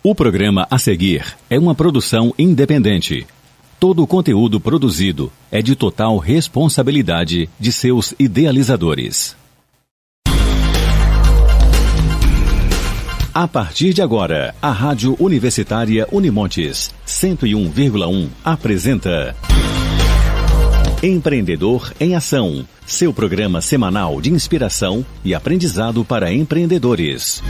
O programa a seguir é uma produção independente. Todo o conteúdo produzido é de total responsabilidade de seus idealizadores. A partir de agora, a Rádio Universitária Unimontes 101,1 apresenta Empreendedor em Ação, seu programa semanal de inspiração e aprendizado para empreendedores.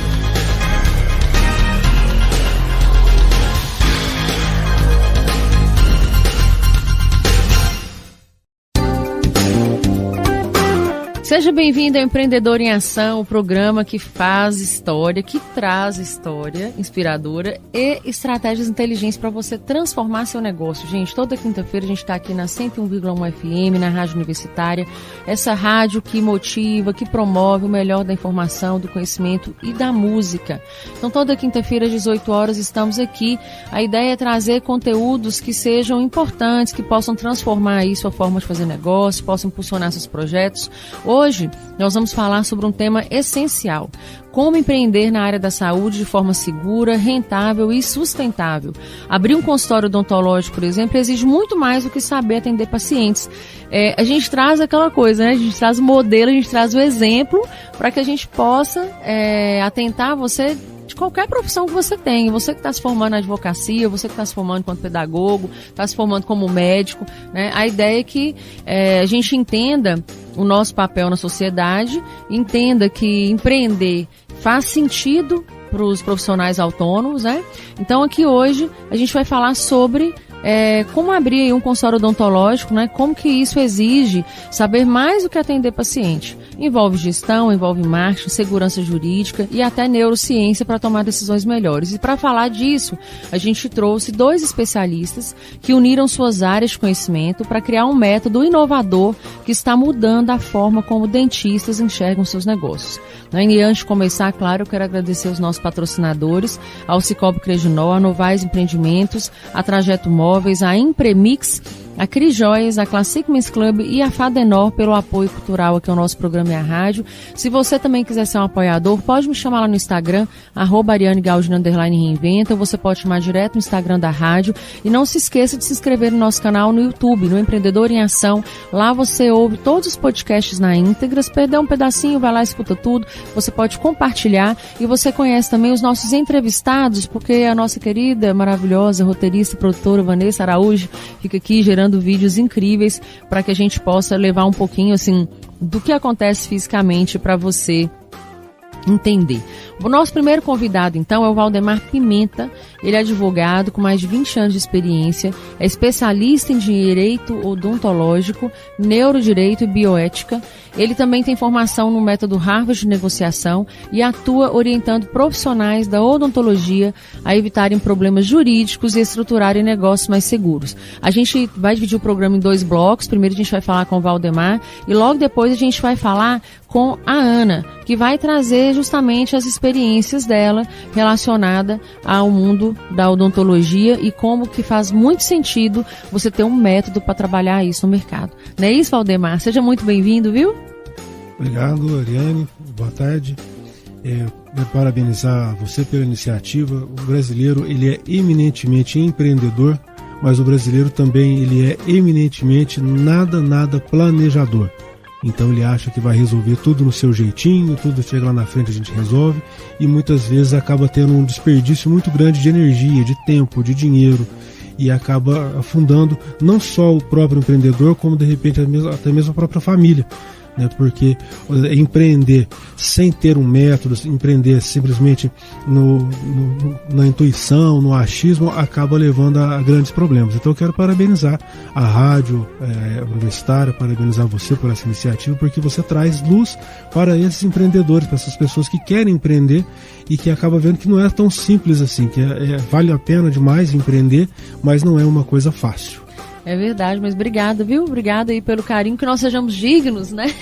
Seja bem-vindo ao Empreendedor em Ação, o programa que faz história, que traz história inspiradora e estratégias inteligentes para você transformar seu negócio. Gente, toda quinta-feira a gente está aqui na 101,1 FM, na Rádio Universitária, essa rádio que motiva, que promove o melhor da informação, do conhecimento e da música. Então, toda quinta-feira às 18 horas estamos aqui. A ideia é trazer conteúdos que sejam importantes, que possam transformar aí sua forma de fazer negócio, possam impulsionar seus projetos. Hoje, nós vamos falar sobre um tema essencial: como empreender na área da saúde de forma segura, rentável e sustentável. Abrir um consultório odontológico, por exemplo, exige muito mais do que saber atender pacientes. A gente traz aquela coisa, né? A gente traz o modelo, a gente traz o exemplo para que a gente possa atentar você de qualquer profissão que você tenha. Você que está se formando na advocacia, você que está se formando enquanto pedagogo, está se formando como médico, né? A ideia é que a gente entenda o nosso papel na sociedade, entenda que empreender faz sentido para os profissionais autônomos, né? Então aqui hoje a gente vai falar sobre como abrir aí um consultório odontológico, né? Como que isso exige saber mais do que atender paciente. Envolve gestão, envolve marketing, segurança jurídica e até neurociência para tomar decisões melhores. E para falar disso, a gente trouxe 2 especialistas que uniram suas áreas de conhecimento para criar um método inovador que está mudando a forma como dentistas enxergam seus negócios. E antes de começar, claro, eu quero agradecer os nossos patrocinadores, ao Cicobi Creginol, a Novais Empreendimentos, a Trajeto Móveis, a Impremix, a Cris Joias, a Classic Men's Club e a Fadenor pelo apoio cultural aqui ao nosso programa e à rádio. Se você também quiser ser um apoiador, pode me chamar lá no Instagram, @ArianeGaldino_Reinventa, ou você pode chamar direto no Instagram da rádio. E não se esqueça de se inscrever no nosso canal no YouTube, no Empreendedor em Ação. Lá você ouve todos os podcasts na íntegra. Se perder um pedacinho, vai lá e escuta tudo. Você pode compartilhar e você conhece também os nossos entrevistados, porque a nossa querida, maravilhosa roteirista e produtora Vanessa Araújo fica aqui gerando vídeos incríveis para que a gente possa levar um pouquinho assim do que acontece fisicamente para você entender. O nosso primeiro convidado, então, é o Valdemar Pimenta. Ele é advogado com mais de 20 anos de experiência, é especialista em direito odontológico, neurodireito e bioética. Ele também tem formação no método Harvard de negociação e atua orientando profissionais da odontologia a evitarem problemas jurídicos e estruturarem negócios mais seguros. A gente vai dividir o programa em 2 blocos. Primeiro a gente vai falar com o Valdemar e logo depois a gente vai falar com a Ana, que vai trazer justamente as experiências dela relacionada ao mundo da odontologia e como que faz muito sentido você ter um método para trabalhar isso no mercado. Não é isso, Valdemar? Seja muito bem-vindo, viu? Obrigado, Ariane. Boa tarde. Parabenizar você pela iniciativa. O brasileiro, ele é eminentemente empreendedor, mas o brasileiro também ele é eminentemente nada planejador. Então ele acha que vai resolver tudo no seu jeitinho, tudo chega lá na frente a gente resolve, e muitas vezes acaba tendo um desperdício muito grande de energia, de tempo, de dinheiro, e acaba afundando não só o próprio empreendedor, como de repente até mesmo a própria família. Porque empreender sem ter um método, empreender simplesmente na intuição, no achismo, acaba levando a grandes problemas. Então eu quero parabenizar a Rádio Universitária, parabenizar você por essa iniciativa, porque você traz luz para esses empreendedores, para essas pessoas que querem empreender e que acabam vendo que não é tão simples assim, que vale a pena demais empreender, mas não é uma coisa fácil. É verdade, mas obrigada, viu? Obrigada aí pelo carinho, que nós sejamos dignos, né?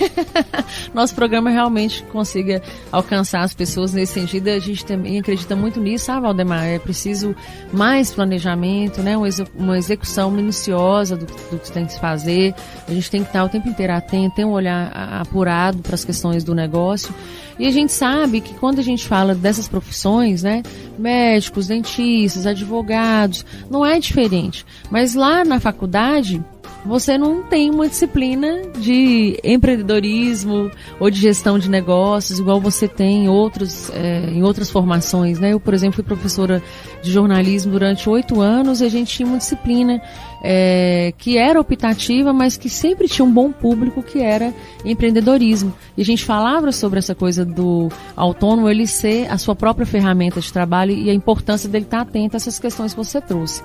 Nosso programa realmente consiga alcançar as pessoas nesse sentido. A gente também acredita muito nisso, sabe, Valdemar? É preciso mais planejamento, né? Uma execução minuciosa do que tem que se fazer. A gente tem que estar o tempo inteiro atento, ter um olhar apurado para as questões do negócio. E a gente sabe que quando a gente fala dessas profissões, né, médicos, dentistas, advogados, não é diferente. Mas lá na faculdade, você não tem uma disciplina de empreendedorismo ou de gestão de negócios, igual você tem em outras formações, né? Eu, por exemplo, fui professora de jornalismo durante 8 anos e a gente tinha uma disciplina que era optativa, mas que sempre tinha um bom público, que era empreendedorismo. E a gente falava sobre essa coisa do autônomo, ele ser a sua própria ferramenta de trabalho e a importância dele estar atento a essas questões que você trouxe.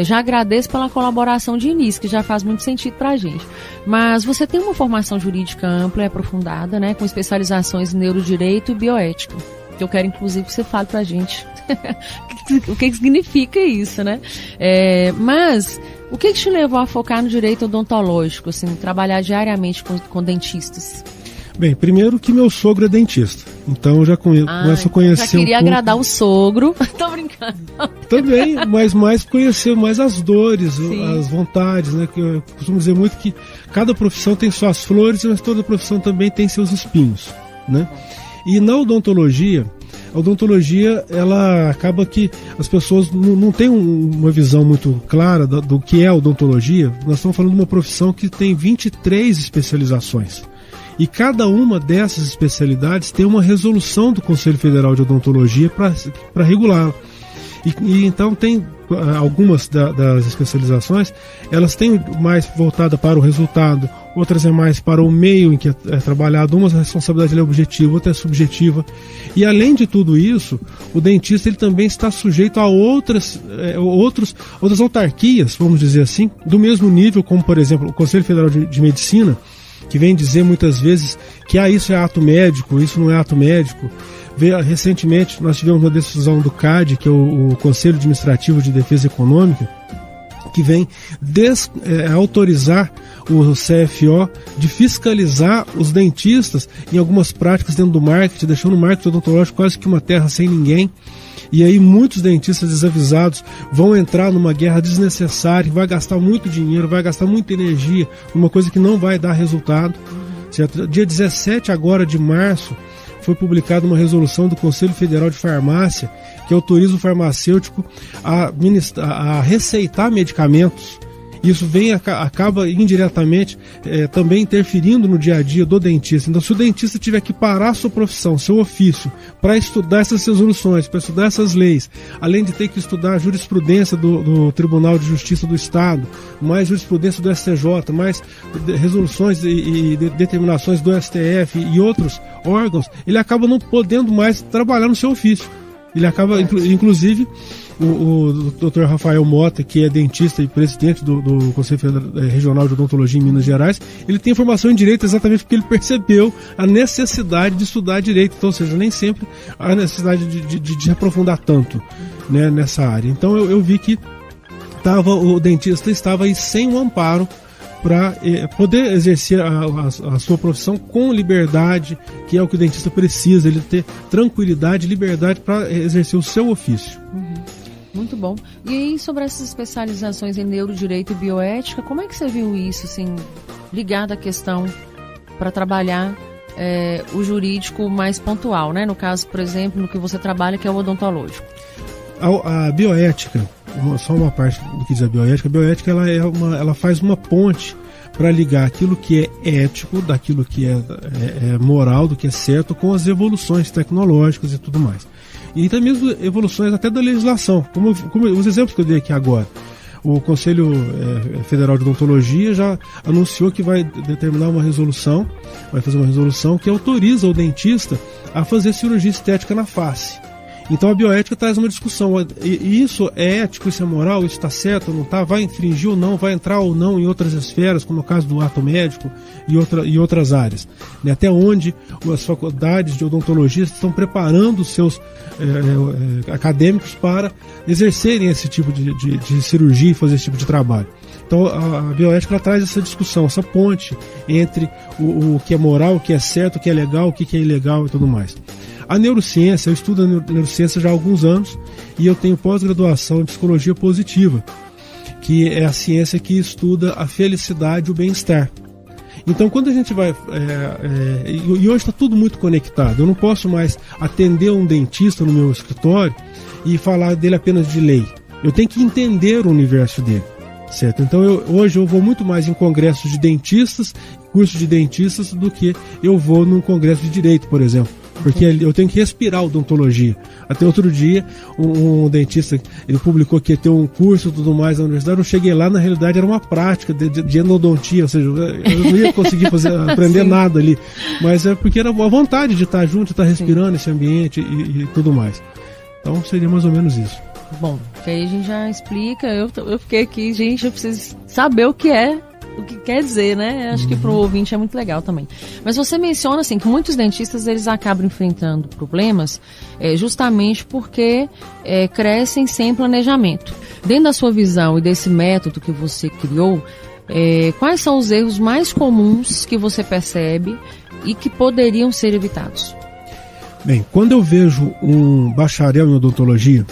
Já agradeço pela colaboração de início, que já faz muito sentido para a gente. Mas você tem uma formação jurídica ampla e aprofundada, né, com especializações em neurodireito e bioética, que eu quero, inclusive, que você fale para a gente o que significa isso, né? Mas o que te levou a focar no direito odontológico, assim, trabalhar diariamente com dentistas? Bem, primeiro que meu sogro é dentista, então eu já começo a conhecer. Já queria agradar o sogro. Tô brincando. Também, mas mais conhecer mais as dores, as vontades, né? Que eu costumo dizer muito que cada profissão tem suas flores, mas toda profissão também tem seus espinhos, né? E na odontologia, a odontologia, ela acaba que as pessoas não têm uma visão muito clara do que é a odontologia. Nós estamos falando de uma profissão que tem 23 especializações. E cada uma dessas especialidades tem uma resolução do Conselho Federal de Odontologia para regulá-la. E então tem algumas das especializações, elas têm mais voltada para o resultado, outras é mais para o meio em que é trabalhado, uma responsabilidade é objetiva, outra é subjetiva. E além de tudo isso, o dentista ele também está sujeito a outras autarquias, vamos dizer assim, do mesmo nível, como por exemplo o Conselho Federal de Medicina, que vem dizer muitas vezes que isso é ato médico, isso não é ato médico. Recentemente nós tivemos uma decisão do CAD, que é o Conselho Administrativo de Defesa Econômica, que vem autorizar o CFO de fiscalizar os dentistas em algumas práticas dentro do marketing, deixando o marketing odontológico quase que uma terra sem ninguém. E aí muitos dentistas desavisados vão entrar numa guerra desnecessária, vai gastar muito dinheiro, vai gastar muita energia, uma coisa que não vai dar resultado. Certo? Dia 17 agora de março foi publicada uma resolução do Conselho Federal de Farmácia que autoriza o farmacêutico a receitar medicamentos. Isso acaba indiretamente também interferindo no dia a dia do dentista. Então, se o dentista tiver que parar a sua profissão, seu ofício, para estudar essas resoluções, para estudar essas leis, além de ter que estudar a jurisprudência do Tribunal de Justiça do Estado, mais jurisprudência do STJ, mais resoluções e determinações do STF e outros órgãos, ele acaba não podendo mais trabalhar no seu ofício. Ele acaba, inclusive, o Dr. Rafael Mota, que é dentista e presidente do Conselho Regional de Odontologia em Minas Gerais, ele tem formação em Direito exatamente porque ele percebeu a necessidade de estudar Direito. Então, ou seja, nem sempre há necessidade de aprofundar tanto, né, nessa área. Então, eu vi que o dentista estava aí sem um amparo para poder exercer a sua profissão com liberdade, que é o que o dentista precisa, ele ter tranquilidade e liberdade para exercer o seu ofício. Uhum. Muito bom. E aí, sobre essas especializações em neurodireito e bioética, como é que você viu isso, assim, ligado à questão para trabalhar o jurídico mais pontual, né? No caso, por exemplo, no que você trabalha, que é o odontológico. A bioética, só uma parte do que diz a bioética ela faz uma ponte para ligar aquilo que é ético, daquilo que é moral, do que é certo, com as evoluções tecnológicas e tudo mais. E até mesmo evoluções até da legislação, como os exemplos que eu dei aqui agora. O Conselho Federal de Odontologia já anunciou que vai determinar vai fazer uma resolução que autoriza o dentista a fazer cirurgia estética na face. Então a bioética traz uma discussão, e isso é ético, isso é moral, isso está certo ou não está, vai infringir ou não, vai entrar ou não em outras esferas, como no caso do ato médico e outras áreas, né? Até onde as faculdades de odontologia estão preparando os seus acadêmicos para exercerem esse tipo de cirurgia e fazer esse tipo de trabalho. Então a bioética ela traz essa discussão, essa ponte entre o que é moral, o que é certo, o que é legal, o que é ilegal e tudo mais. A neurociência, eu estudo a neurociência já há alguns anos e eu tenho pós-graduação em psicologia positiva, que é a ciência que estuda a felicidade e o bem-estar. Então, quando a gente vai... e hoje está tudo muito conectado. Eu não posso mais atender um dentista no meu escritório e falar dele apenas de lei. Eu tenho que entender o universo dele, certo? Então, hoje eu vou muito mais em congressos de dentistas, cursos de dentistas, do que eu vou num congresso de direito, por exemplo. Porque eu tenho que respirar odontologia. Até outro dia, um dentista, ele publicou que ia ter um curso e tudo mais na universidade. Eu cheguei lá, na realidade era uma prática de endodontia, ou seja, eu não ia conseguir aprender nada ali. Mas é porque era a vontade de estar junto, de estar respirando esse ambiente e tudo mais. Então seria mais ou menos isso. Bom, que aí a gente já explica. Eu fiquei aqui, gente, eu preciso saber o que quer dizer, né? Acho que pro ouvinte é muito legal também. Mas você menciona, assim, que muitos dentistas, eles acabam enfrentando problemas justamente porque crescem sem planejamento. Dentro da sua visão e desse método que você criou, quais são os erros mais comuns que você percebe e que poderiam ser evitados? Bem, quando eu vejo um bacharel em odontologia,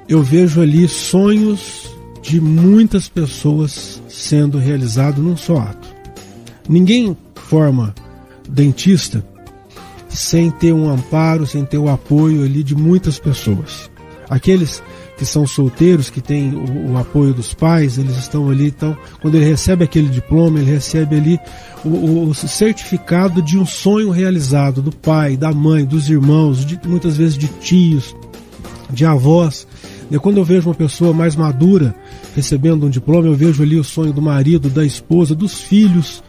eu vejo ali sonhos de muitas pessoas sendo realizado num só ato. Ninguém forma dentista sem ter um amparo, sem ter o apoio ali de muitas pessoas. Aqueles que são solteiros, que têm o apoio dos pais, eles estão ali, então, quando ele recebe aquele diploma, ele recebe ali o certificado de um sonho realizado do pai, da mãe, dos irmãos, muitas vezes de tios, de avós. E quando eu vejo uma pessoa mais madura recebendo um diploma, eu vejo ali o sonho do marido, da esposa, dos filhos,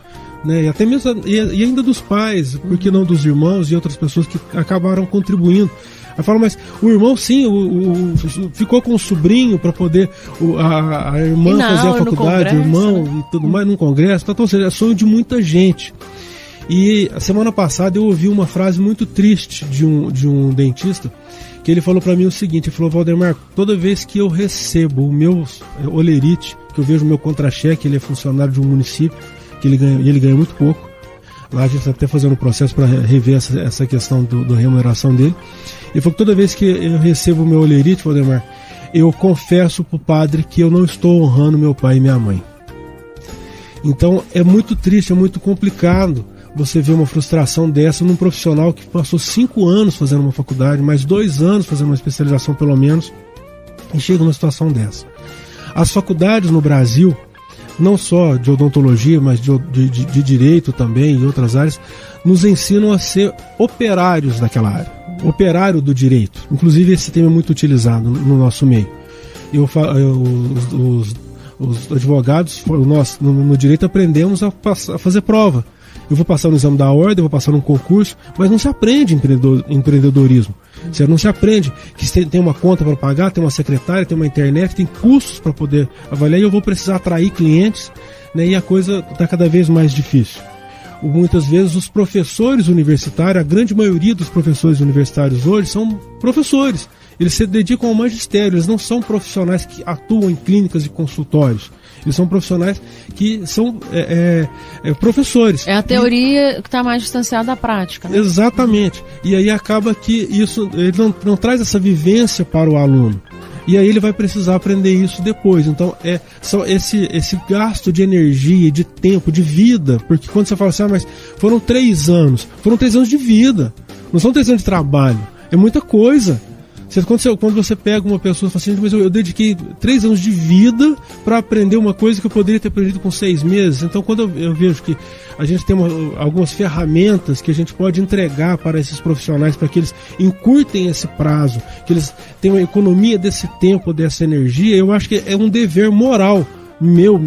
né? E até mesmo e ainda dos pais, porque não dos irmãos e outras pessoas que acabaram contribuindo. Eu falo, mas o irmão sim, ficou com o sobrinho para poder a irmã fazer a faculdade, o irmão, né? E tudo mais num congresso. Então, ou seja, é sonho de muita gente. E a semana passada eu ouvi uma frase muito triste de um dentista, que ele falou para mim o seguinte: ele falou, Valdemar, toda vez que eu recebo o meu olerite, que eu vejo o meu contra-cheque, ele é funcionário de um município, que ele ganha muito pouco. Lá a gente está até fazendo um processo para rever essa questão da remuneração dele. Ele falou que toda vez que eu recebo o meu olerite, Valdemar, eu confesso para o padre que eu não estou honrando meu pai e minha mãe. Então é muito triste, é muito complicado você ver uma frustração dessa num profissional que passou 5 anos fazendo uma faculdade, mais 2 anos fazendo uma especialização pelo menos, e chega numa situação dessa. As faculdades no Brasil, não só de odontologia, mas de direito também e outras áreas, nos ensinam a ser operários daquela área, operário do direito. Inclusive esse termo é muito utilizado no nosso meio. Os advogados, nós no direito aprendemos a fazer prova. Eu vou passar no exame da ordem, eu vou passar num concurso, mas não se aprende empreendedorismo. Você não se aprende que tem uma conta para pagar, tem uma secretária, tem uma internet, tem custos para poder avaliar, e eu vou precisar atrair clientes, né, e a coisa está cada vez mais difícil. Muitas vezes os professores universitários, a grande maioria dos professores universitários hoje são professores. Eles se dedicam ao magistério, eles não são profissionais que atuam em clínicas e consultórios. Eles são profissionais que são professores. É a teoria que está mais distanciada da prática, né? Exatamente. E aí acaba que isso ele não traz essa vivência para o aluno. E aí ele vai precisar aprender isso depois. Então só esse gasto de energia, de tempo, de vida. Porque quando você fala assim, mas foram 3 anos. Foram 3 anos de vida. Não são 3 anos de trabalho. É muita coisa. Quando você pega uma pessoa e fala assim, mas eu dediquei 3 anos de vida para aprender uma coisa que eu poderia ter aprendido com 6 meses. Então, quando eu vejo que a gente tem algumas ferramentas que a gente pode entregar para esses profissionais, para que eles encurtem esse prazo, que eles tenham uma economia desse tempo, dessa energia, eu acho que é um dever moral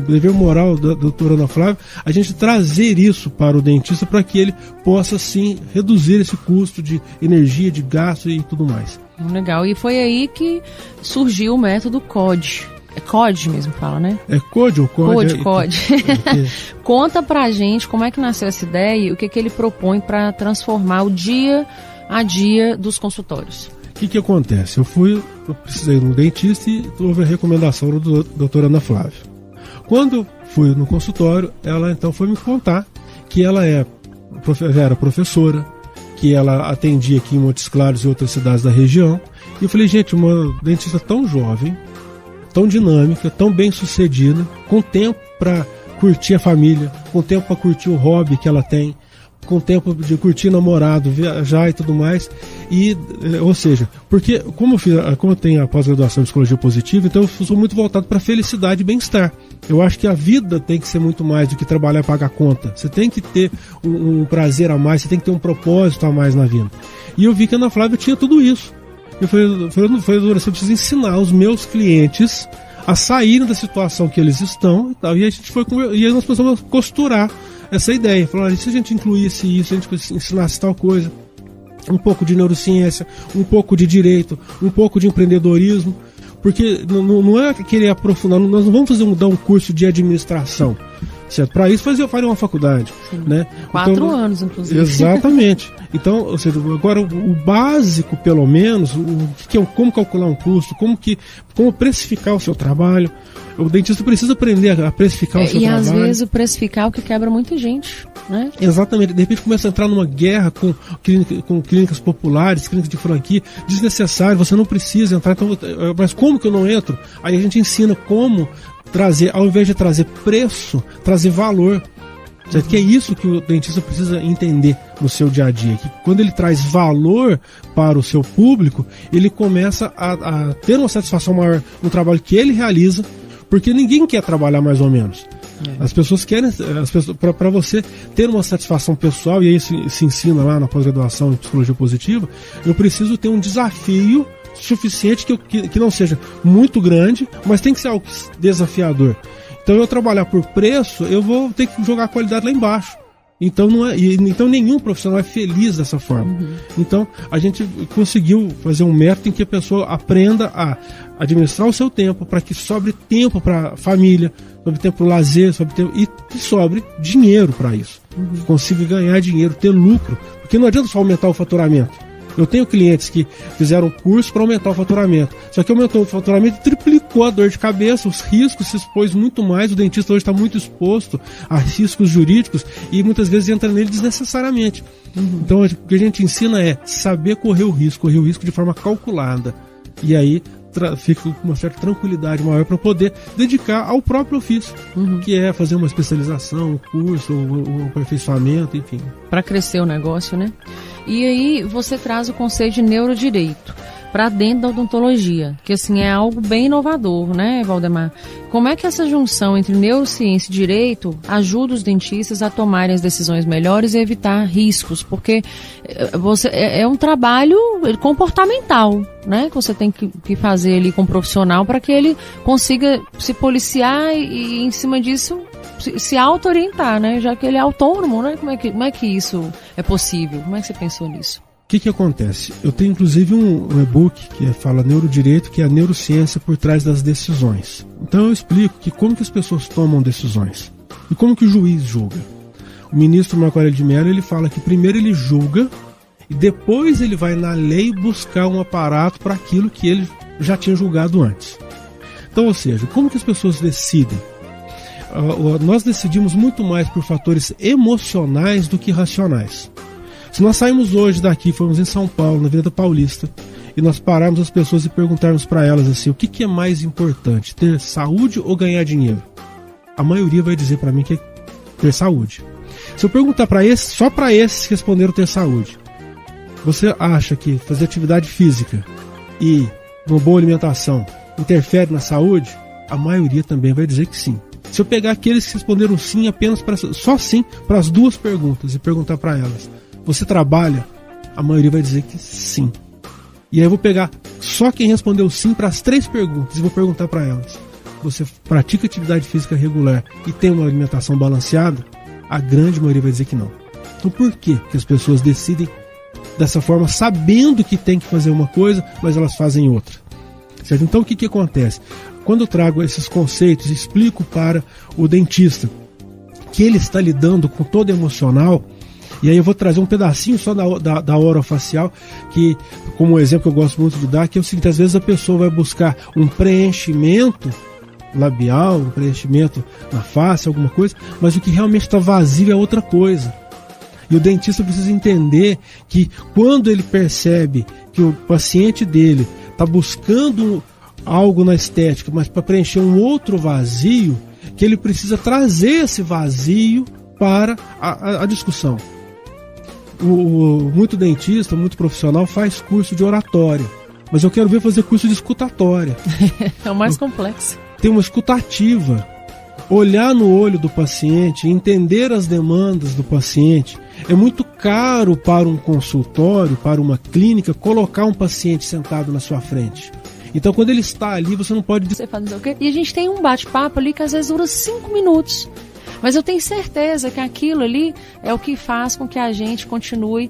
dever moral da doutora Ana Flávia, a gente trazer isso para o dentista para que ele possa, sim, reduzir esse custo de energia, de gasto e tudo mais. Legal. E foi aí que surgiu o método CODE. É CODE mesmo que fala, né? É CODE ou CODE? CODE. Conta pra gente como é que nasceu essa ideia e o que ele propõe para transformar o dia a dia dos consultórios. O que acontece? Eu precisei de um dentista e houve a recomendação da doutora Ana Flávia. Quando fui no consultório, ela então foi me contar que ela era professora, que ela atendia aqui em Montes Claros e outras cidades da região. E eu falei, gente, uma dentista tão jovem, tão dinâmica, tão bem sucedida, com tempo para curtir a família, com tempo para curtir o hobby que ela tem, com tempo de curtir namorado, viajar e tudo mais. E, ou seja, porque como eu tenho a pós-graduação em psicologia positiva, então eu sou muito voltado para felicidade e bem-estar. Eu acho que a vida tem que ser muito mais do que trabalhar e pagar conta. Você tem que ter um prazer a mais, você tem que ter um propósito a mais na vida. E eu vi que a Ana Flávia tinha tudo isso. Eu preciso ensinar os meus clientes a saírem da situação que eles estão e tal. E a gente e aí nós começamos a costurar essa ideia. Falaram, se a gente incluísse isso, a gente ensinasse tal coisa, um pouco de neurociência, um pouco de direito, um pouco de empreendedorismo, porque não é querer aprofundar, nós não vamos dar um curso de administração, certo? Para isso faria uma faculdade, né? 4 anos, inclusive. Exatamente. Então, ou seja, agora o básico, pelo menos, como calcular um custo, como precificar o seu trabalho. O dentista precisa aprender a precificar o seu trabalho. E às vezes o precificar é o que quebra muita gente, né? Exatamente. De repente começa a entrar numa guerra com clínicas populares, clínicas de franquia, desnecessário, você não precisa entrar. Então, mas como que eu não entro? Aí a gente ensina como trazer, ao invés de trazer preço, trazer valor. Certo? Que é isso que o dentista precisa entender no seu dia a dia, que quando ele traz valor para o seu público, ele começa a ter uma satisfação maior no trabalho que ele realiza, porque ninguém quer trabalhar mais ou menos. As pessoas querem, para você ter uma satisfação pessoal, e aí se ensina lá na pós-graduação em psicologia positiva, eu preciso ter um desafio suficiente que não seja muito grande, mas tem que ser algo desafiador. Então, eu trabalhar por preço, eu vou ter que jogar a qualidade lá embaixo. Então, então nenhum profissional é feliz dessa forma. Então, a gente conseguiu fazer um método em que a pessoa aprenda a administrar o seu tempo, para que sobre tempo para a família, sobre tempo para o lazer, e que sobre dinheiro para isso. Consiga ganhar dinheiro, ter lucro. Porque não adianta só aumentar o faturamento. Eu tenho clientes que fizeram curso para aumentar o faturamento. Só que aumentou o faturamento e triplicou a dor de cabeça, os riscos, se expôs muito mais. O dentista hoje está muito exposto a riscos jurídicos e muitas vezes entra nele desnecessariamente. Então o que a gente ensina é saber correr o risco de forma calculada. E aí fica com uma certa tranquilidade maior para poder dedicar ao próprio ofício, que é fazer uma especialização, um curso, um aperfeiçoamento, enfim. Para crescer o negócio, né? E aí você traz o conceito de neurodireito para dentro da odontologia, que assim é algo bem inovador, né, Valdemar? Como é que essa junção entre neurociência e direito ajuda os dentistas a tomarem as decisões melhores e evitar riscos? Porque é um trabalho comportamental, né, que você tem que fazer ali com o profissional para que ele consiga se policiar e em cima disso se auto-orientar, né? Já que ele é autônomo, né? Como é que isso é possível? Como é que você pensou nisso? O que acontece? Eu tenho inclusive um e-book que fala Neurodireito, que é a neurociência por trás das decisões. Então eu explico como que as pessoas tomam decisões e como que o juiz julga. O ministro Marco Aurélio de Mello, ele fala que primeiro ele julga e depois ele vai na lei buscar um aparato para aquilo que ele já tinha julgado antes. Então, ou seja, como que as pessoas decidem? Nós decidimos muito mais por fatores emocionais do que racionais. Se nós saímos hoje daqui, fomos em São Paulo, na Avenida Paulista, e nós pararmos as pessoas e perguntarmos para elas assim, o que é mais importante, ter saúde ou ganhar dinheiro? A maioria vai dizer para mim que é ter saúde. Se eu perguntar só para esses que responderam ter saúde, você acha que fazer atividade física e uma boa alimentação interfere na saúde? A maioria também vai dizer que sim. Se eu pegar aqueles que responderam sim apenas só sim para as duas perguntas e perguntar para elas, você trabalha? A maioria vai dizer que sim. E aí eu vou pegar só quem respondeu sim para as 3 perguntas e vou perguntar para elas, você pratica atividade física regular e tem uma alimentação balanceada? A grande maioria vai dizer que não. Então por que as pessoas decidem dessa forma, sabendo que tem que fazer uma coisa, mas elas fazem outra? Certo? Então o que acontece? Quando eu trago esses conceitos, explico para o dentista que ele está lidando com todo emocional, e aí eu vou trazer um pedacinho só da orofacial, que, como exemplo que eu gosto muito de dar, que é o seguinte: às vezes a pessoa vai buscar um preenchimento labial, um preenchimento na face, alguma coisa, mas o que realmente está vazio é outra coisa. E o dentista precisa entender que quando ele percebe que o paciente dele está buscando algo na estética, mas para preencher um outro vazio, que ele precisa trazer esse vazio para a discussão. Muito dentista, muito profissional faz curso de oratória, mas eu quero ver fazer curso de escutatória. É o mais complexo. Tem uma escutativa, olhar no olho do paciente, entender as demandas do paciente. É muito caro para um consultório, para uma clínica, colocar um paciente sentado na sua frente. Então, quando ele está ali, você não pode... Você fazer o quê? E a gente tem um bate-papo ali que às vezes dura 5 minutos. Mas eu tenho certeza que aquilo ali é o que faz com que a gente continue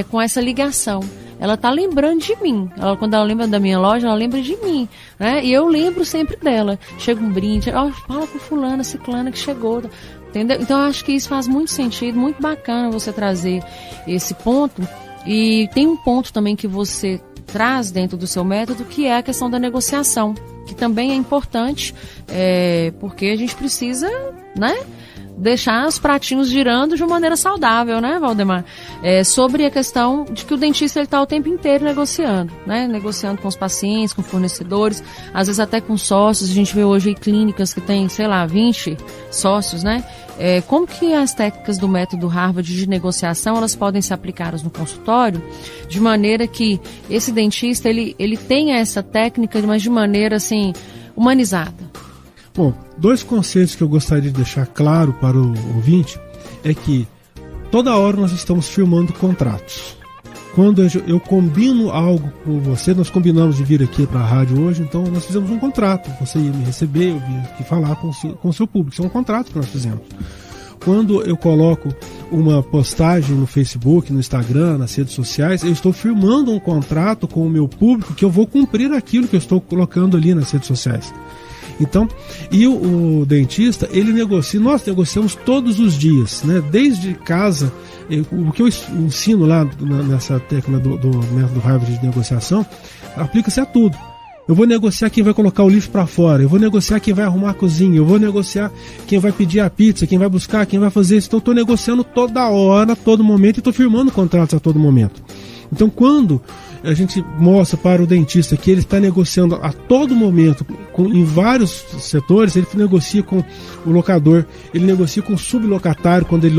com essa ligação. Ela está lembrando de mim. Quando ela lembra da minha loja, ela lembra de mim, né? E eu lembro sempre dela. Chega um brinde, fala com fulana, ciclana que chegou, entendeu? Então eu acho que isso faz muito sentido, muito bacana você trazer esse ponto. E tem um ponto também que você traz dentro do seu método, que é a questão da negociação, que também é importante, porque a gente precisa, né, deixar os pratinhos girando de uma maneira saudável, né, Valdemar? Sobre a questão de que o dentista está o tempo inteiro negociando, né? Negociando com os pacientes, com fornecedores, às vezes até com sócios. A gente vê hoje aí clínicas que tem, 20 sócios, né? Como que as técnicas do método Harvard de negociação, elas podem ser aplicadas no consultório, de maneira que esse dentista, ele tenha essa técnica, mas de maneira, assim, humanizada? Bom, 2 conceitos que eu gostaria de deixar claro para o ouvinte é que toda hora nós estamos firmando contratos. Quando eu combino algo com você, nós combinamos de vir aqui para a rádio hoje, então nós fizemos um contrato. Você ia me receber, eu vim aqui falar com o seu público. Isso é um contrato que nós fizemos. Quando eu coloco uma postagem no Facebook, no Instagram, nas redes sociais, eu estou firmando um contrato com o meu público que eu vou cumprir aquilo que eu estou colocando ali nas redes sociais. Então, e o dentista, ele negocia, nós negociamos todos os dias, né? Desde casa, o que eu ensino lá nessa técnica do método Harvard de negociação, aplica-se a tudo. Eu vou negociar quem vai colocar o lixo para fora, eu vou negociar quem vai arrumar a cozinha, eu vou negociar quem vai pedir a pizza, quem vai buscar, quem vai fazer isso. Então, eu estou negociando toda hora, a todo momento, e estou firmando contratos a todo momento. Então, quando a gente mostra para o dentista que ele está negociando a todo momento em vários setores, ele negocia com o locador, ele negocia com o sublocatário quando ele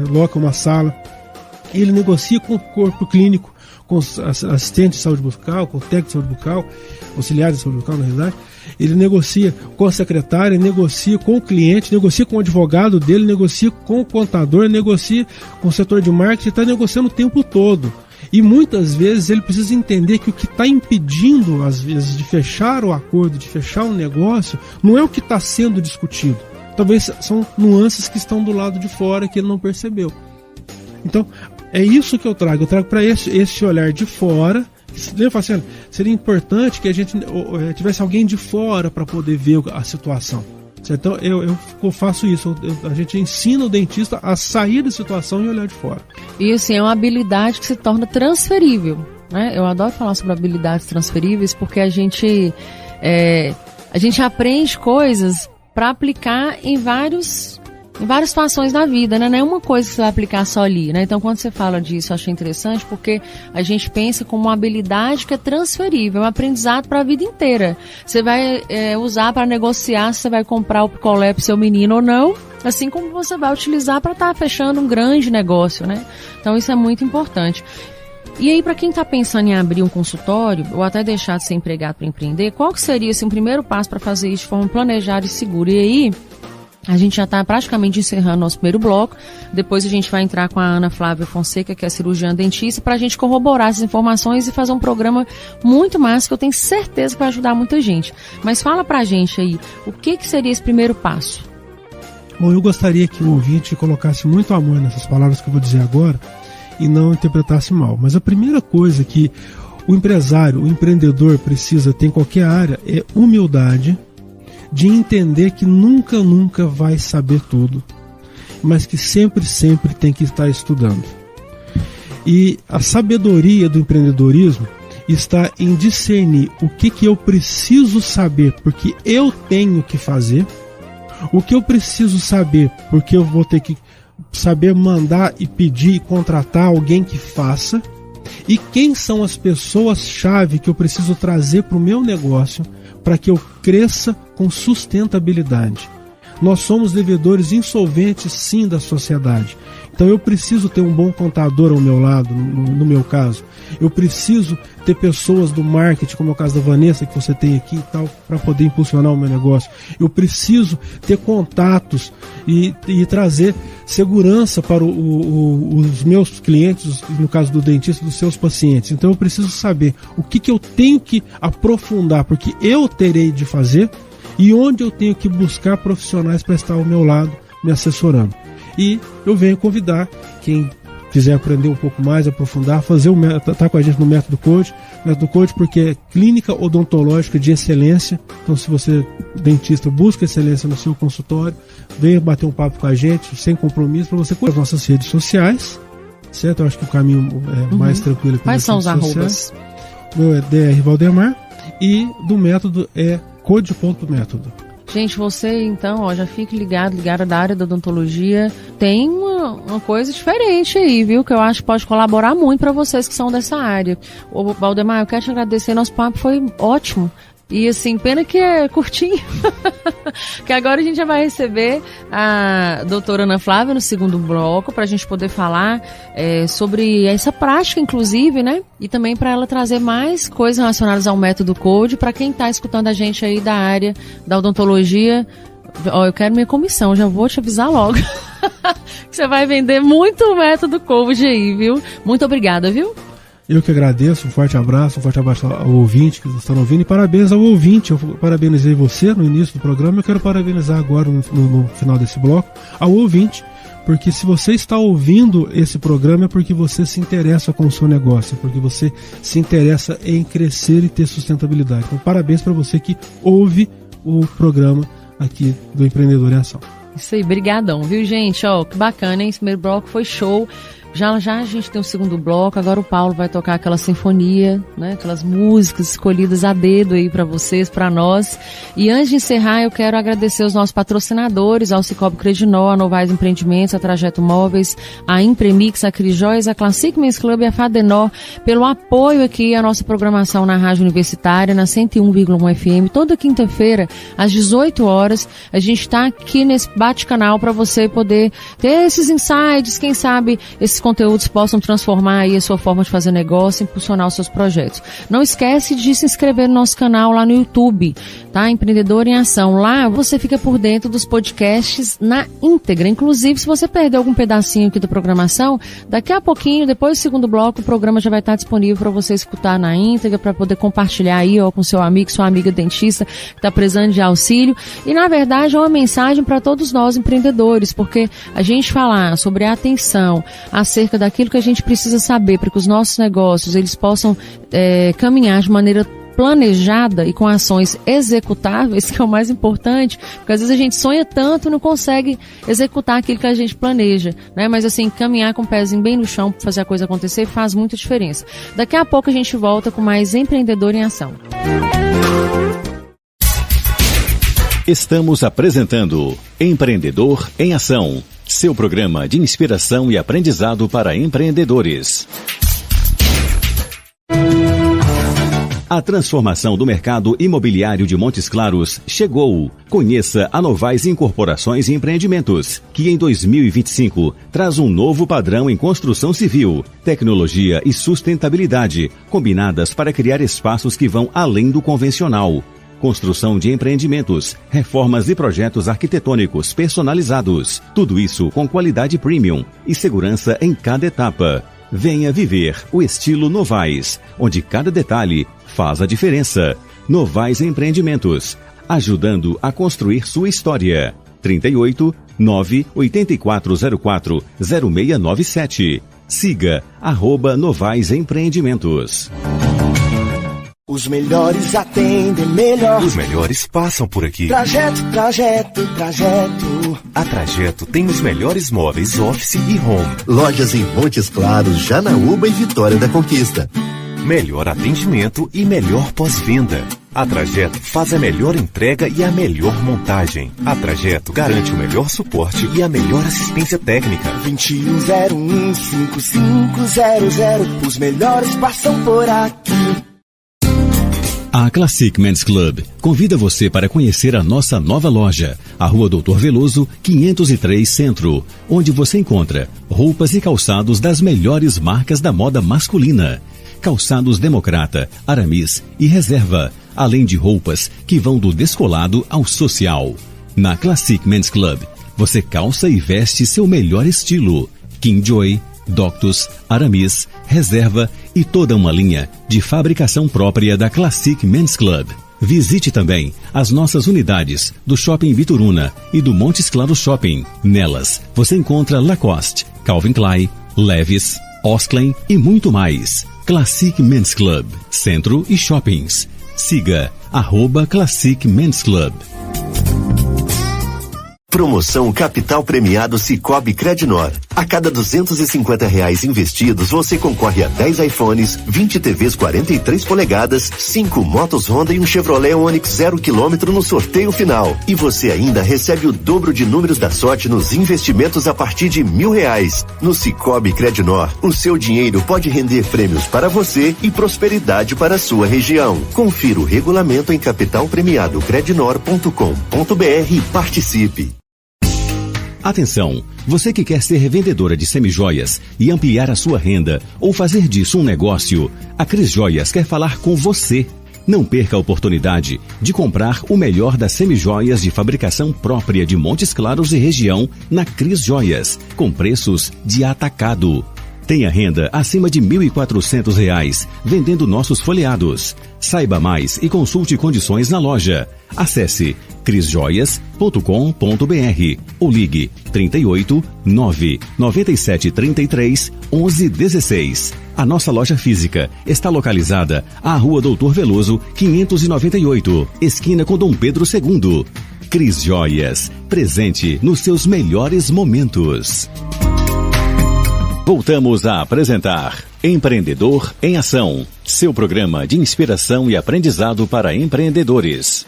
loca uma sala, ele negocia com o corpo clínico, com os assistentes de saúde bucal, com o técnico de saúde bucal, auxiliares de saúde bucal, na realidade. Ele negocia com a secretária, negocia com o cliente, negocia com o advogado dele, negocia com o contador, negocia com o setor de marketing, está negociando o tempo todo. E muitas vezes ele precisa entender que o que está impedindo, às vezes, de fechar o acordo, de fechar o negócio, não é o que está sendo discutido. Talvez são nuances que estão do lado de fora que ele não percebeu. Então, é isso que eu trago para esse olhar de fora. Assim, seria importante que a gente tivesse alguém de fora para poder ver a situação. Então eu faço isso, a gente ensina o dentista a sair da situação e olhar de fora. E assim, é uma habilidade que se torna transferível, né? Eu adoro falar sobre habilidades transferíveis porque a gente aprende coisas para aplicar em várias situações da vida, né? Não é uma coisa que você vai aplicar só ali, né? Então, quando você fala disso, eu achei interessante porque a gente pensa como uma habilidade que é transferível, é um aprendizado para a vida inteira. Você vai usar para negociar se você vai comprar o picolé pro seu menino ou não, assim como você vai utilizar para estar fechando um grande negócio, né? Então, isso é muito importante. E aí, para quem está pensando em abrir um consultório, ou até deixar de ser empregado para empreender, qual que seria assim, o primeiro passo para fazer isso de forma planejada e segura? E aí, a gente já está praticamente encerrando nosso primeiro bloco. Depois a gente vai entrar com a Ana Flávia Fonseca, que é cirurgiã dentista, para a gente corroborar essas informações e fazer um programa muito massa, que eu tenho certeza que vai ajudar muita gente. Mas fala para a gente aí, o que seria esse primeiro passo? Bom, eu gostaria que o ouvinte colocasse muito amor nessas palavras que eu vou dizer agora e não interpretasse mal. Mas a primeira coisa que o empresário, o empreendedor precisa ter em qualquer área é humildade, de entender que nunca vai saber tudo, mas que sempre tem que estar estudando. E a sabedoria do empreendedorismo está em discernir o que eu preciso saber porque eu tenho que fazer, o que eu preciso saber porque eu vou ter que saber mandar e pedir e contratar alguém que faça, e quem são as pessoas-chave que eu preciso trazer para o meu negócio para que eu cresça com sustentabilidade. Nós somos devedores insolventes, sim, da sociedade. Então eu preciso ter um bom contador ao meu lado, no meu caso. Eu preciso ter pessoas do marketing, como é o caso da Vanessa, que você tem aqui e tal, para poder impulsionar o meu negócio. Eu preciso ter contatos e trazer segurança para os meus clientes, no caso do dentista, dos seus pacientes. Então eu preciso saber o que eu tenho que aprofundar, porque eu terei de fazer, e onde eu tenho que buscar profissionais para estar ao meu lado, me assessorando. E eu venho convidar quem quiser aprender um pouco mais, aprofundar, tá com a gente no Método Code. Método Code porque é clínica odontológica de excelência. Então, se você, dentista, busca excelência no seu consultório, venha bater um papo com a gente, sem compromisso, para você conhecer as nossas redes sociais, certo? Eu acho que o caminho é mais tranquilo. Quais são os arrobas? O meu é DR Valdemar e do método é code.método. Gente, você então, já fique ligada da área da odontologia. Tem uma coisa diferente aí, viu? Que eu acho que pode colaborar muito para vocês que são dessa área. Ô, Valdemar, eu quero te agradecer. Nosso papo foi ótimo. E assim, pena que é curtinho. Que agora a gente já vai receber a doutora Ana Flávia no segundo bloco, para a gente poder falar sobre essa prática, inclusive, né? E também para ela trazer mais coisas relacionadas ao método Code, para quem está escutando a gente aí da área da odontologia. Eu quero minha comissão, já vou te avisar logo. Que você vai vender muito o método Code aí, viu? Muito obrigada, viu? Eu que agradeço, um forte abraço ao ouvinte que estão ouvindo, e parabéns ao ouvinte. Eu parabenizei você no início do programa, eu quero parabenizar agora no final desse bloco ao ouvinte, porque se você está ouvindo esse programa é porque você se interessa com o seu negócio, porque você se interessa em crescer e ter sustentabilidade. Então parabéns para você que ouve o programa aqui do Empreendedor em Ação. Isso aí, brigadão, viu, gente? Ó, que bacana, hein? Esse primeiro bloco foi show. Já a gente tem um segundo bloco, agora o Paulo vai tocar aquela sinfonia, né? Aquelas músicas escolhidas a dedo aí para vocês, para nós. E antes de encerrar, eu quero agradecer os nossos patrocinadores, ao Cicobi Credinó, a Novais Empreendimentos, a Trajeto Móveis, a Impremix, a Crijóis, a Classic Men's Club e a Fadenor, pelo apoio aqui à nossa programação na Rádio Universitária, na 101,1 FM, toda quinta-feira, às 18 horas. A gente está aqui nesse bate-canal para você poder ter esses insights, quem sabe esses conteúdos possam transformar aí a sua forma de fazer negócio, impulsionar os seus projetos. Não esquece de se inscrever no nosso canal lá no YouTube, tá? Empreendedor em Ação. Lá você fica por dentro dos podcasts na íntegra. Inclusive, se você perder algum pedacinho aqui da programação, daqui a pouquinho, depois do segundo bloco, o programa já vai estar disponível para você escutar na íntegra, para poder compartilhar aí, ó, com seu amigo, sua amiga dentista que está precisando de auxílio. E, na verdade, é uma mensagem para todos nós empreendedores, porque a gente falar sobre a atenção, acerca daquilo que a gente precisa saber para que os nossos negócios eles possam caminhar de maneira planejada e com ações executáveis, que é o mais importante, porque às vezes a gente sonha tanto e não consegue executar aquilo que a gente planeja, né? Mas assim, caminhar com o pezinho bem no chão para fazer a coisa acontecer faz muita diferença. Daqui a pouco a gente volta com mais Empreendedor em Ação. Estamos apresentando Empreendedor em Ação, seu programa de inspiração e aprendizado para empreendedores. A transformação do mercado imobiliário de Montes Claros chegou. Conheça a Novais Incorporações e Empreendimentos, que em 2025 traz um novo padrão em construção civil, tecnologia e sustentabilidade, combinadas para criar espaços que vão além do convencional. Construção de empreendimentos, reformas e projetos arquitetônicos personalizados. Tudo isso com qualidade premium e segurança em cada etapa. Venha viver o estilo Novais, onde cada detalhe faz a diferença. Novais Empreendimentos, ajudando a construir sua história. 38 98404 0697. Siga @Novais Empreendimentos. Os melhores atendem melhor. Os melhores passam por aqui. Trajeto. A Trajeto tem os melhores móveis office e home. Lojas em Montes Claros, Janaúba e Vitória da Conquista. Melhor atendimento e melhor pós-venda. A Trajeto faz a melhor entrega e a melhor montagem. A Trajeto garante o melhor suporte e a melhor assistência técnica. 21015500. Os melhores passam por aqui. A Classic Men's Club convida você para conhecer a nossa nova loja, a Rua Doutor Veloso, 503 Centro, onde você encontra roupas e calçados das melhores marcas da moda masculina. Calçados Democrata, Aramis e Reserva, além de roupas que vão do descolado ao social. Na Classic Men's Club, você calça e veste seu melhor estilo. Kingjoy, Doctus, Aramis, Reserva e toda uma linha de fabricação própria da Classic Men's Club. Visite também as nossas unidades do Shopping Bituruna e do Montes Claros Shopping. Nelas, você encontra Lacoste, Calvin Klein, Levi's, Osklen e muito mais. Classic Men's Club, Centro e Shoppings. Siga @Classic Men's Club. Promoção Capital Premiado Sicoob Credinor. A cada R$250 investidos, você concorre a 10 iPhones, 20 TVs 43 polegadas, 5 motos Honda e um Chevrolet Onix 0 km no sorteio final. E você ainda recebe o dobro de números da sorte nos investimentos a partir de R$1.000. No Sicoob Credinor, o seu dinheiro pode render prêmios para você e prosperidade para a sua região. Confira o regulamento em capitalpremiadocredinor.com.br e participe. Atenção, você que quer ser revendedora de semijoias e ampliar a sua renda ou fazer disso um negócio, a Cris Joias quer falar com você. Não perca a oportunidade de comprar o melhor das semijoias de fabricação própria de Montes Claros e região na Cris Joias, com preços de atacado. Tenha renda acima de R$1.400 vendendo nossos folheados. Saiba mais e consulte condições na loja. Acesse crisjoias.com.br ou ligue 38 997 33 11 16. A nossa loja física está localizada à Rua Doutor Veloso, 598, esquina com Dom Pedro II. Cris Joias, presente nos seus melhores momentos. Voltamos a apresentar Empreendedor em Ação, seu programa de inspiração e aprendizado para empreendedores.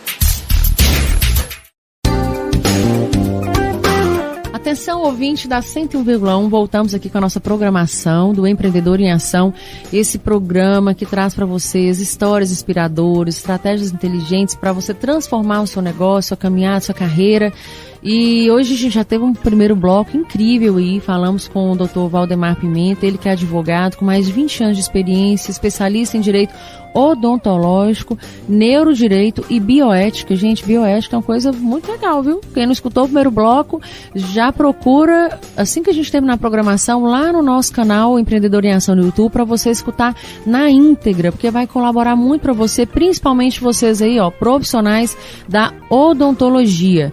Atenção, ouvinte da 101,1, voltamos aqui com a nossa programação do Empreendedor em Ação, esse programa que traz para vocês histórias inspiradoras, estratégias inteligentes para você transformar o seu negócio, a caminhada, a sua carreira. E hoje a gente já teve um primeiro bloco incrível aí, falamos com o Dr. Valdemar Pimenta, ele que é advogado com mais de 20 anos de experiência, especialista em direito odontológico, neurodireito e bioética. Gente, bioética é uma coisa muito legal, viu? Quem não escutou o primeiro bloco, já procura, assim que a gente terminar a programação, lá no nosso canal Empreendedor em Ação no YouTube, para você escutar na íntegra, porque vai colaborar muito para você, principalmente vocês aí, ó, profissionais da odontologia.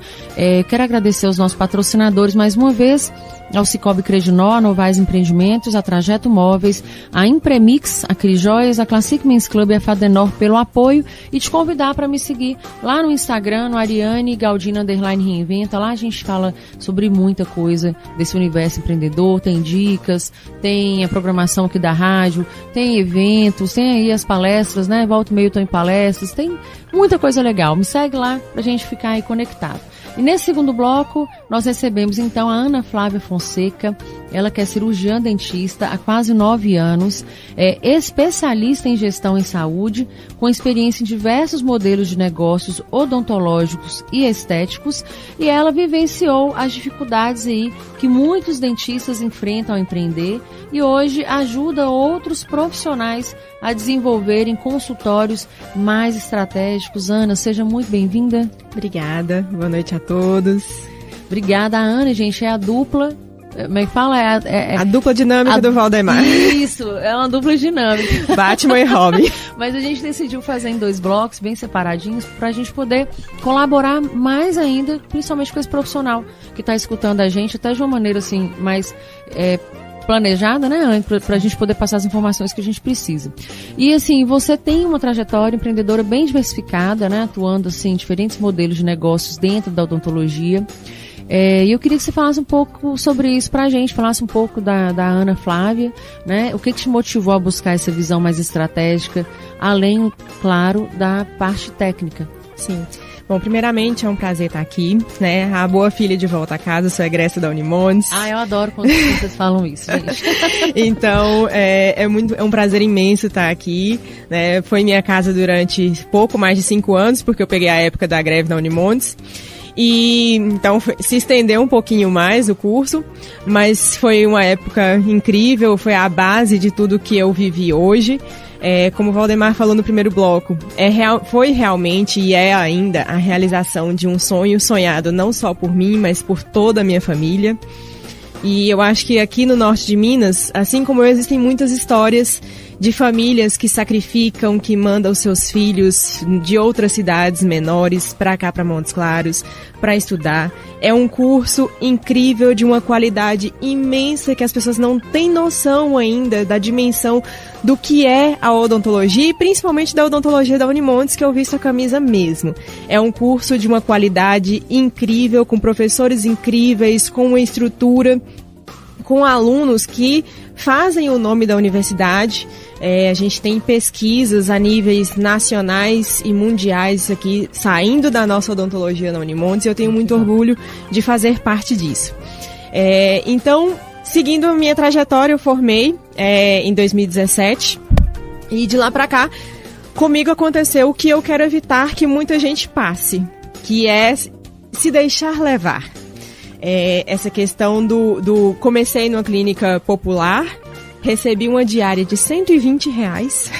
Quero agradecer aos nossos patrocinadores mais uma vez, ao Sicoob Credinor, a Novais Empreendimentos, a Trajeto Móveis, a Impremix, a Cris Joias, a Classic Men's Club e a Fadenor pelo apoio, e te convidar para me seguir lá no Instagram, no Ariane Galdina _Reinventa. Lá a gente fala sobre muita coisa desse universo empreendedor, tem dicas, tem a programação aqui da rádio, tem eventos, tem aí as palestras, né? Volta e meio tô em palestras, tem muita coisa legal. Me segue lá pra gente ficar aí conectado. E nesse segundo bloco, nós recebemos então a Ana Flávia Fonseca, ela que é cirurgiã dentista há quase 9 anos, é especialista em gestão em saúde, com experiência em diversos modelos de negócios odontológicos e estéticos, e ela vivenciou as dificuldades aí que muitos dentistas enfrentam ao empreender e hoje ajuda outros profissionais a desenvolverem consultórios mais estratégicos. Ana, seja muito bem-vinda. Obrigada, boa noite a todos. Obrigada, a Ana, gente, é a dupla, como é que fala? A dupla dinâmica do Valdemar. Isso, é uma dupla dinâmica. Batman e Robin. Mas a gente decidiu fazer em 2 blocos, bem separadinhos, para a gente poder colaborar mais ainda, principalmente com esse profissional que está escutando a gente, até de uma maneira assim, mais planejada, né, para a gente poder passar as informações que a gente precisa. E assim, você tem uma trajetória empreendedora bem diversificada, né, atuando assim em diferentes modelos de negócios dentro da odontologia. E eu queria que você falasse um pouco sobre isso pra gente, falasse um pouco da Ana Flávia, né? O que te motivou a buscar essa visão mais estratégica, além, claro, da parte técnica? Sim. Bom, primeiramente é um prazer estar aqui, né? A boa filha de volta a casa, sou egressa da Unimontes. Eu adoro quando vocês falam isso, gente. Então, é um prazer imenso estar aqui, né? Foi minha casa durante pouco mais de 5 anos, porque eu peguei a época da greve da Unimontes. E então se estendeu um pouquinho mais o curso, mas foi uma época incrível, foi a base de tudo que eu vivi hoje. Como o Valdemar falou no primeiro bloco, foi realmente e é ainda a realização de um sonho sonhado não só por mim, mas por toda a minha família. E eu acho que aqui no norte de Minas, assim como eu, existem muitas histórias de famílias que sacrificam, que mandam os seus filhos de outras cidades menores para cá, para Montes Claros, para estudar. É um curso incrível, de uma qualidade imensa, que as pessoas não têm noção ainda da dimensão do que é a odontologia, e principalmente da odontologia da Unimontes, que eu visto a camisa mesmo. É um curso de uma qualidade incrível, com professores incríveis, com uma estrutura, com alunos que fazem o nome da universidade. A gente tem pesquisas a níveis nacionais e mundiais aqui, saindo da nossa odontologia na Unimontes, e eu tenho muito orgulho de fazer parte disso. Então, seguindo a minha trajetória, eu formei em 2017, e de lá pra cá, comigo aconteceu o que eu quero evitar que muita gente passe, que é se deixar levar. Essa questão comecei numa clínica popular, recebi uma diária de R$120.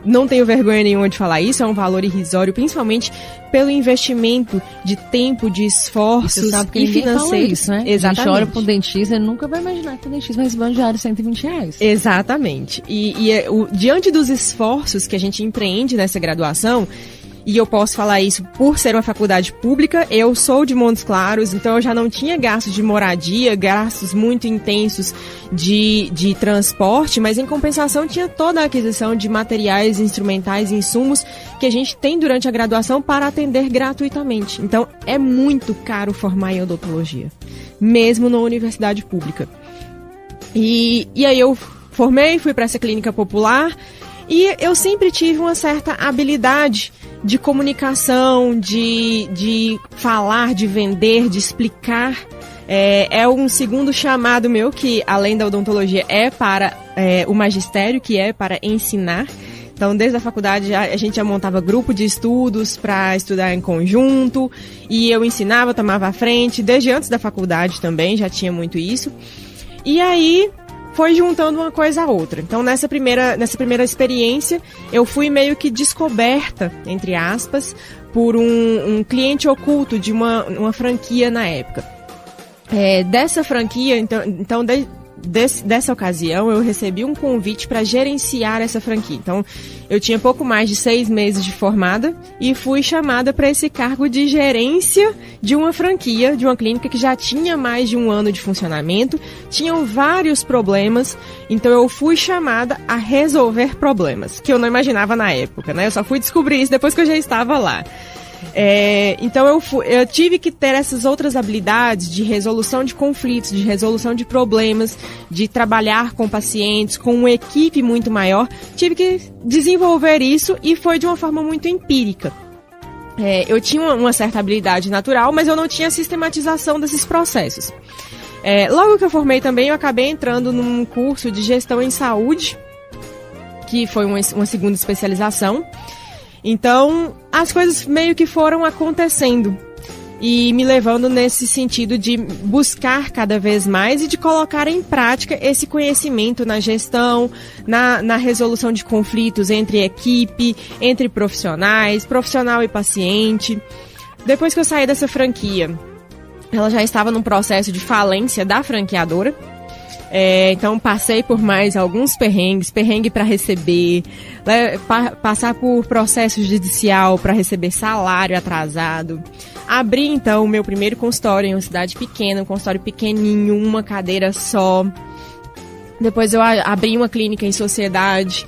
Não tenho vergonha nenhuma de falar isso, é um valor irrisório, principalmente pelo investimento de tempo, de esforços você sabe que e financeiro. Isso, né? Exatamente. A gente olha para o dentista e nunca vai imaginar que o dentista vai receber uma diária de R$120. Exatamente. Diante dos esforços que a gente empreende nessa graduação, e eu posso falar isso por ser uma faculdade pública, eu sou de Montes Claros, então eu já não tinha gastos de moradia, gastos muito intensos de transporte, mas em compensação tinha toda a aquisição de materiais, instrumentais e insumos que a gente tem durante a graduação para atender gratuitamente. Então é muito caro formar em odontologia, mesmo na universidade pública. E aí eu formei, fui para essa clínica popular, e eu sempre tive uma certa habilidade de comunicação, de falar, de vender, de explicar. É um segundo chamado meu, que além da odontologia é para o magistério, que é para ensinar. Então, desde a faculdade, a gente já montava grupo de estudos para estudar em conjunto, e eu ensinava, tomava a frente, desde antes da faculdade também, já tinha muito isso. E aí foi juntando uma coisa a outra. Então, nessa primeira experiência, eu fui meio que descoberta, entre aspas, por um cliente oculto de uma franquia na época. Dessa franquia, então dessa ocasião, eu recebi um convite para gerenciar essa franquia. Então, eu tinha pouco mais de 6 meses de formada e fui chamada para esse cargo de gerência de uma franquia, de uma clínica que já tinha mais de 1 ano de funcionamento, tinham vários problemas, então eu fui chamada a resolver problemas, que eu não imaginava na época, né? Eu só fui descobrir isso depois que eu já estava lá. Então eu tive que ter essas outras habilidades de resolução de conflitos, de resolução de problemas, de trabalhar com pacientes, com uma equipe muito maior. Tive que desenvolver isso, e foi de uma forma muito empírica. Eu tinha uma certa habilidade natural, mas eu não tinha sistematização desses processos. Logo que eu formei também, eu acabei entrando num curso de gestão em saúde, que foi uma segunda especialização. Então, as coisas meio que foram acontecendo e me levando nesse sentido de buscar cada vez mais e de colocar em prática esse conhecimento na gestão, na resolução de conflitos entre equipe, entre profissionais, profissional e paciente. Depois que eu saí dessa franquia, ela já estava num processo de falência da franqueadora. Então passei por mais alguns perrengue para receber, passar por processo judicial para receber salário atrasado. Abri então o meu primeiro consultório em uma cidade pequena, um consultório pequenininho, uma cadeira só. Depois eu abri uma clínica em sociedade.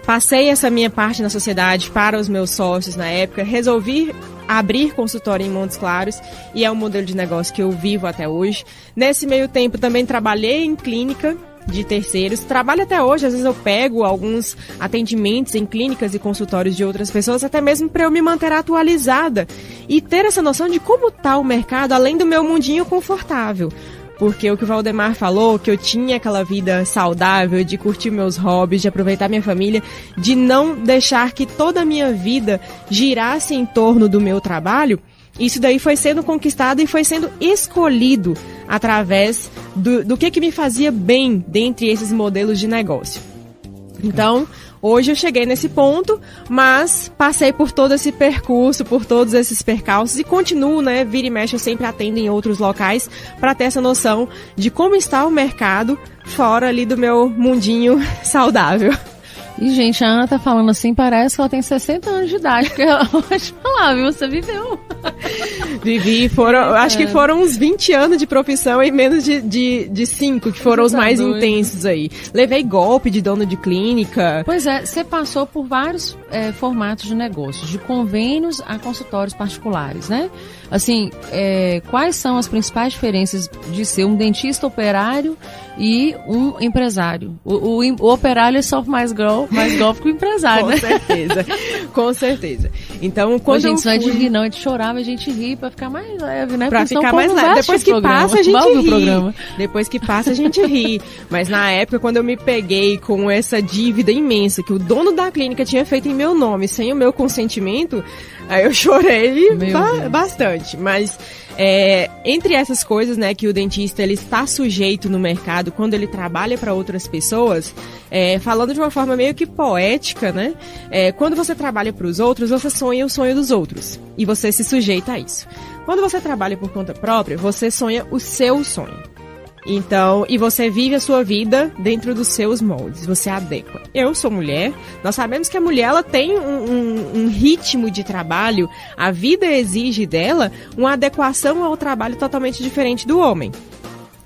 Passei essa minha parte na sociedade para os meus sócios na época, resolvi abrir consultório em Montes Claros, e é um modelo de negócio que eu vivo até hoje. Nesse meio tempo também trabalhei em clínica, de terceiros, trabalho até hoje, às vezes eu pego alguns atendimentos em clínicas e consultórios de outras pessoas, até mesmo para eu me manter atualizada e ter essa noção de como está o mercado, além do meu mundinho confortável. Porque o que o Valdemar falou, que eu tinha aquela vida saudável, de curtir meus hobbies, de aproveitar minha família, de não deixar que toda a minha vida girasse em torno do meu trabalho, isso daí foi sendo conquistado e foi sendo escolhido através do que me fazia bem dentre esses modelos de negócio. Então, hoje eu cheguei nesse ponto, mas passei por todo esse percurso, por todos esses percalços e continuo, né? Vira e mexe, eu sempre atendo em outros locais para ter essa noção de como está o mercado fora ali do meu mundinho saudável. E, gente, a Ana tá falando assim, parece que ela tem 60 anos de idade, porque ela pode falar, viu? Você viveu. Vivi, acho que foram uns 20 anos de profissão e menos de 5, que foram os mais intensos aí. Levei golpe de dono de clínica. Pois é, você passou por vários formatos de negócios, de convênios a consultórios particulares, né? Assim, quais são as principais diferenças de ser um dentista operário e um empresário? O operário sofre mais golpe que o empresário, né? Com certeza. Então, quando a gente não é de rir, não, é de chorar, mas a gente ri pra ficar mais leve, né? Pra ficar mais leve. Depois que passa, a gente ri. Depois que passa, a gente ri. Mas na época, quando eu me peguei com essa dívida imensa que o dono da clínica tinha feito em meu nome, sem o meu consentimento, aí eu chorei bastante. Mas entre essas coisas, né, que o dentista ele está sujeito no mercado quando ele trabalha para outras pessoas, falando de uma forma meio que poética, né? Quando você trabalha para os outros, você sonha o sonho dos outros e você se sujeita a isso. Quando você trabalha por conta própria, você sonha o seu sonho. Então, e você vive a sua vida dentro dos seus moldes, você adequa. Eu sou mulher, nós sabemos que a mulher ela tem um ritmo de trabalho, a vida exige dela uma adequação ao trabalho totalmente diferente do homem.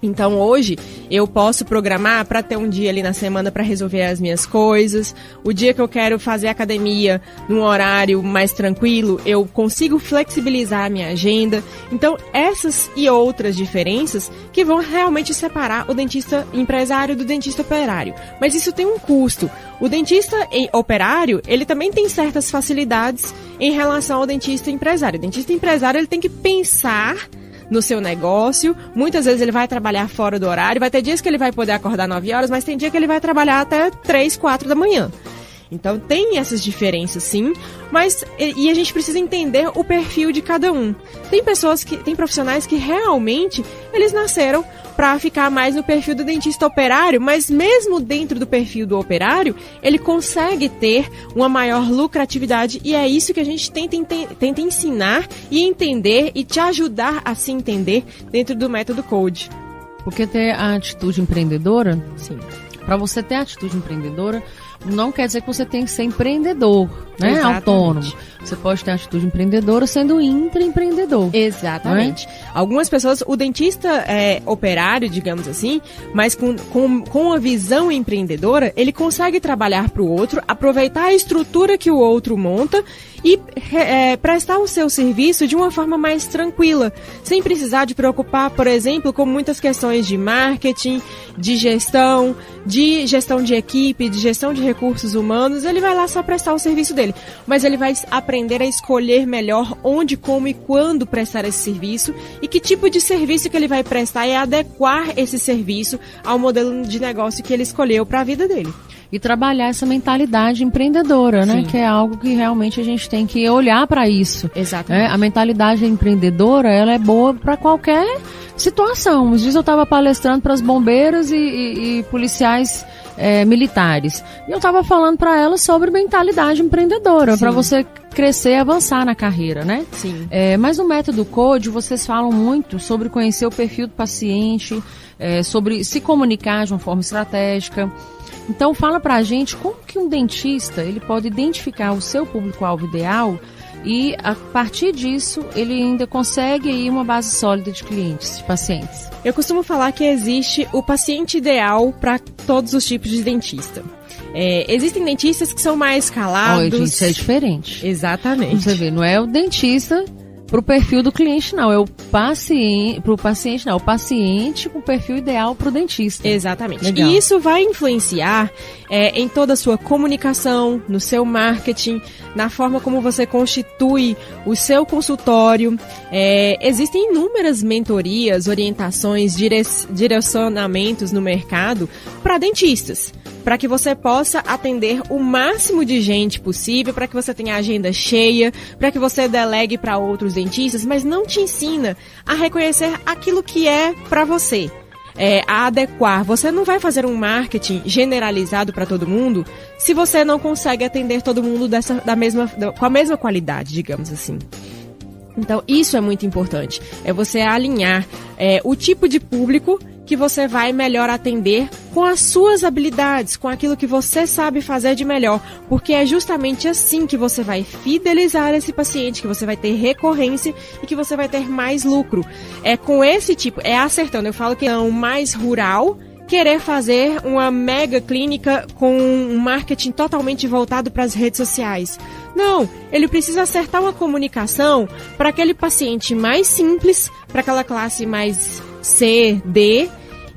Então hoje eu posso programar para ter um dia ali na semana para resolver as minhas coisas. O dia que eu quero fazer academia num horário mais tranquilo, eu consigo flexibilizar a minha agenda. Então essas e outras diferenças que vão realmente separar o dentista empresário do dentista operário. Mas isso tem um custo. O dentista operário, ele também tem certas facilidades em relação ao dentista empresário. O dentista empresário, ele tem que pensar no seu negócio, muitas vezes ele vai trabalhar fora do horário, vai ter dias que ele vai poder acordar 9 horas, mas tem dia que ele vai trabalhar até 3, 4 da manhã. Então tem essas diferenças sim, mas e a gente precisa entender o perfil de cada um. Tem profissionais que realmente eles nasceram para ficar mais no perfil do dentista operário, mas mesmo dentro do perfil do operário, ele consegue ter uma maior lucratividade e é isso que a gente tenta ensinar e entender e te ajudar a se entender dentro do método Code. Porque ter a atitude empreendedora, sim. Para você ter a atitude empreendedora, não quer dizer que você tem que ser empreendedor, né? Autônomo. Você pode ter a atitude empreendedora sendo intraempreendedor. Exatamente. Algumas pessoas, o dentista é operário, digamos assim, mas com uma visão empreendedora, ele consegue trabalhar para o outro, aproveitar a estrutura que o outro monta e prestar o seu serviço de uma forma mais tranquila, sem precisar de preocupar, por exemplo, com muitas questões de marketing, de gestão de equipe, de gestão de recursos humanos. Ele vai lá só prestar o serviço dele, mas ele vai aprender a escolher melhor onde, como e quando prestar esse serviço e que tipo de serviço que ele vai prestar e adequar esse serviço ao modelo de negócio que ele escolheu para a vida dele. E trabalhar essa mentalidade empreendedora, né? Que é algo que realmente a gente tem que olhar para isso. Exatamente. A mentalidade empreendedora, ela é boa para qualquer situação. Uns dias eu estava palestrando para as bombeiras e policiais militares. E eu estava falando para elas sobre mentalidade empreendedora, para você crescer e avançar na carreira, né? Sim. Mas no método Code, vocês falam muito sobre conhecer o perfil do paciente, sobre se comunicar de uma forma estratégica. Então fala pra gente como que um dentista ele pode identificar o seu público-alvo ideal e a partir disso ele ainda consegue aí uma base sólida de clientes, de pacientes. Eu costumo falar que existe o paciente ideal para todos os tipos de dentista. Existem dentistas que são mais calados. Isso é diferente. Exatamente. Você vê, não é o dentista pro perfil do cliente, não. É o paciente, pro paciente, não. É o paciente com o perfil ideal pro dentista. Exatamente. Legal. E isso vai influenciar em toda a sua comunicação, no seu marketing, na forma como você constitui o seu consultório. Existem inúmeras mentorias, orientações, direcionamentos no mercado para dentistas, para que você possa atender o máximo de gente possível, para que você tenha a agenda cheia, para que você delegue para outros dentistas, mas não te ensina a reconhecer aquilo que é para você. A adequar. Você não vai fazer um marketing generalizado para todo mundo se você não consegue atender todo mundo com a mesma qualidade, digamos assim. Então, isso é muito importante. É você alinhar o tipo de público que você vai melhor atender com as suas habilidades, com aquilo que você sabe fazer de melhor, porque é justamente assim que você vai fidelizar esse paciente, que você vai ter recorrência e que você vai ter mais lucro. Com esse tipo, acertando, eu falo que é um mais rural, querer fazer uma mega clínica com um marketing totalmente voltado para as redes sociais. Não, ele precisa acertar uma comunicação para aquele paciente mais simples, para aquela classe mais C, D,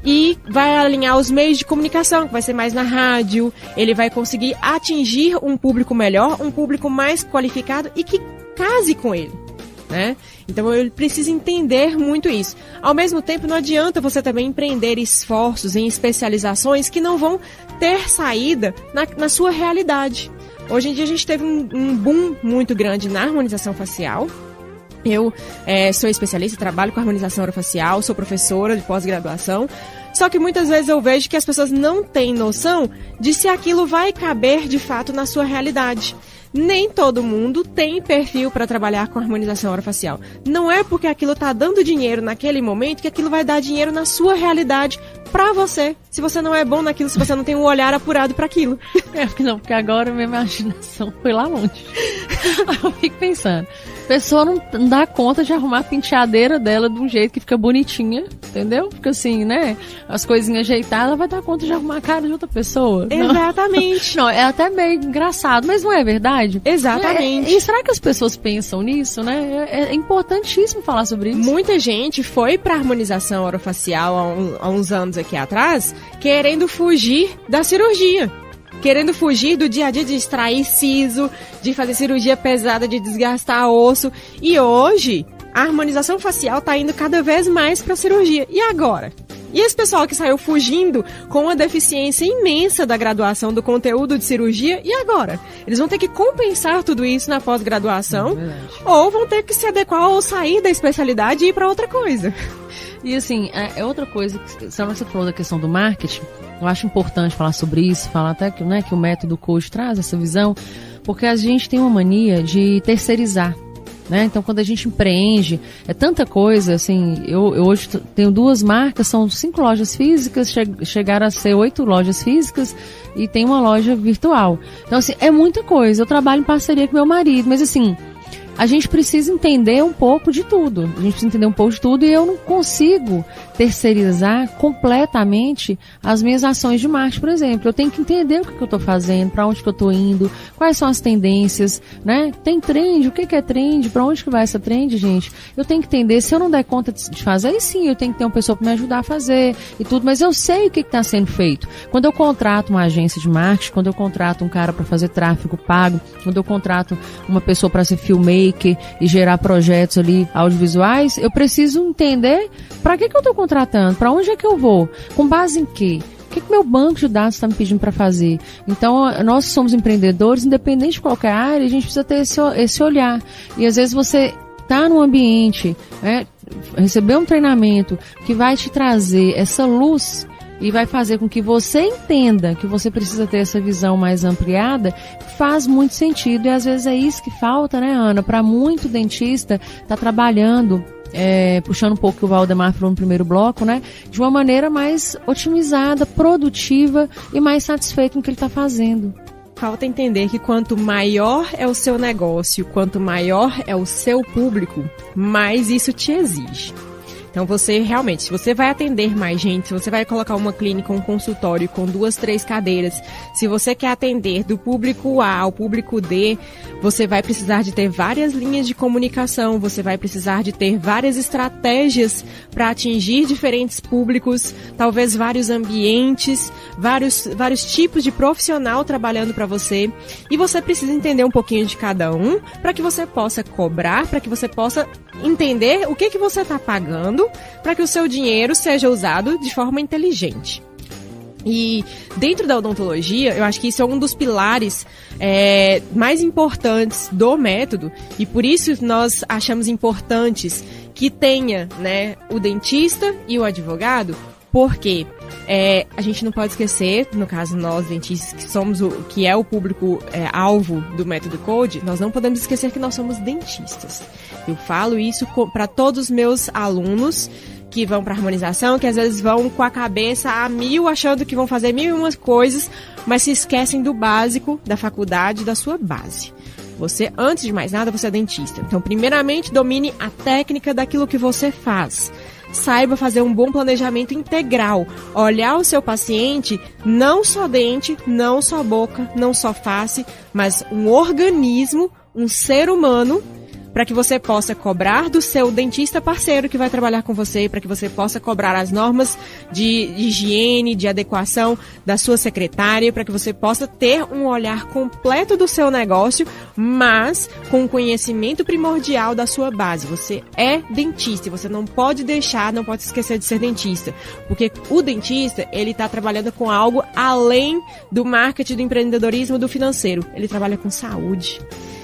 e vai alinhar os meios de comunicação, que vai ser mais na rádio. Ele vai conseguir atingir um público melhor, um público mais qualificado e que case com ele, né? Então ele precisa entender muito isso. Ao mesmo tempo, não adianta você também empreender esforços em especializações que não vão ter saída na sua realidade. Hoje em dia a gente teve um boom muito grande na harmonização facial. Eu sou especialista, trabalho com harmonização orofacial, sou professora de pós-graduação, só que muitas vezes eu vejo que as pessoas não têm noção de se aquilo vai caber de fato na sua realidade. Nem todo mundo tem perfil para trabalhar com harmonização orofacial. Não é porque aquilo está dando dinheiro naquele momento que aquilo vai dar dinheiro na sua realidade para você. Se você não é bom naquilo, se você não tem um olhar apurado para aquilo. Porque agora minha imaginação foi lá longe. Eu fico pensando, a pessoa não dá conta de arrumar a penteadeira dela de um jeito que fica bonitinha, entendeu? Fica assim, né? As coisinhas ajeitadas, ela vai dar conta de arrumar a cara de outra pessoa. Exatamente. Não, é até meio engraçado, mas não é verdade? Exatamente. E será que as pessoas pensam nisso, né? É importantíssimo falar sobre isso. Muita gente foi pra harmonização orofacial há uns anos aqui atrás, querendo fugir da cirurgia. Querendo fugir do dia a dia de extrair siso, de fazer cirurgia pesada, de desgastar osso. E hoje, a harmonização facial está indo cada vez mais para a cirurgia. E agora? E esse pessoal que saiu fugindo com uma deficiência imensa da graduação do conteúdo de cirurgia, e agora? Eles vão ter que compensar tudo isso na pós-graduação, ou vão ter que se adequar ou sair da especialidade e ir para outra coisa. E assim, é outra coisa, se você falou da questão do marketing, eu acho importante falar sobre isso, falar até que, né, que o método coach traz essa visão, porque a gente tem uma mania de terceirizar, né? Então, quando a gente empreende, é tanta coisa, assim, eu hoje tenho 2 marcas, são 5 lojas físicas, chegaram a ser 8 lojas físicas e tem uma loja virtual. Então, assim, é muita coisa. Eu trabalho em parceria com meu marido, mas assim, a gente precisa entender um pouco de tudo. A gente precisa entender um pouco de tudo e eu não consigo terceirizar completamente as minhas ações de marketing, por exemplo. Eu tenho que entender o que eu estou fazendo, para onde que eu estou indo, quais são as tendências, né? Tem trend, o que é trend, para onde que vai essa trend, gente? Eu tenho que entender, se eu não der conta de fazer, aí sim, eu tenho que ter uma pessoa para me ajudar a fazer e tudo, mas eu sei o que está sendo feito. Quando eu contrato uma agência de marketing, quando eu contrato um cara para fazer tráfego pago, quando eu contrato uma pessoa para ser filmmaker e gerar projetos ali audiovisuais, eu preciso entender para que eu estou contratando, para onde é que eu vou, com base em quê? O que meu banco de dados está me pedindo para fazer? Então, nós somos empreendedores, independente de qualquer área, a gente precisa ter esse olhar. E às vezes você está num ambiente, né, receber um treinamento que vai te trazer essa luz e vai fazer com que você entenda que você precisa ter essa visão mais ampliada, faz muito sentido. E às vezes é isso que falta, né, Ana? Para muito dentista tá trabalhando, puxando um pouco o que o Valdemar falou no primeiro bloco, né, de uma maneira mais otimizada, produtiva e mais satisfeito com o que ele está fazendo. Falta entender que quanto maior é o seu negócio, quanto maior é o seu público, mais isso te exige. Então você realmente, se você vai atender mais gente, se você vai colocar uma clínica, um consultório com 2, 3 cadeiras, se você quer atender do público A ao público D, você vai precisar de ter várias linhas de comunicação, você vai precisar de ter várias estratégias para atingir diferentes públicos, talvez vários ambientes, vários tipos de profissional trabalhando para você. E você precisa entender um pouquinho de cada um para que você possa cobrar, para que você possa entender o que você está pagando para que o seu dinheiro seja usado de forma inteligente. E dentro da odontologia, eu acho que isso é um dos pilares mais importantes do método, e por isso nós achamos importantes que tenha, né, o dentista e o advogado, porque a gente não pode esquecer, no caso nós dentistas, que é o público alvo do método Code, nós não podemos esquecer que nós somos dentistas. Eu falo isso para todos os meus alunos que vão para harmonização, que às vezes vão com a cabeça a 1000, achando que vão fazer 1001 coisas, mas se esquecem do básico da faculdade, da sua base. Você, antes de mais nada, você é dentista. Então, primeiramente, domine a técnica daquilo que você faz. Saiba fazer um bom planejamento integral. Olhar o seu paciente, não só dente, não só boca, não só face, mas um organismo, um ser humano, para que você possa cobrar do seu dentista parceiro que vai trabalhar com você, para que você possa cobrar as normas de higiene, de adequação da sua secretária, para que você possa ter um olhar completo do seu negócio, mas com conhecimento primordial da sua base. Você é dentista e você não pode esquecer de ser dentista, porque o dentista, ele está trabalhando com algo além do marketing, do empreendedorismo, do financeiro. Ele trabalha com saúde.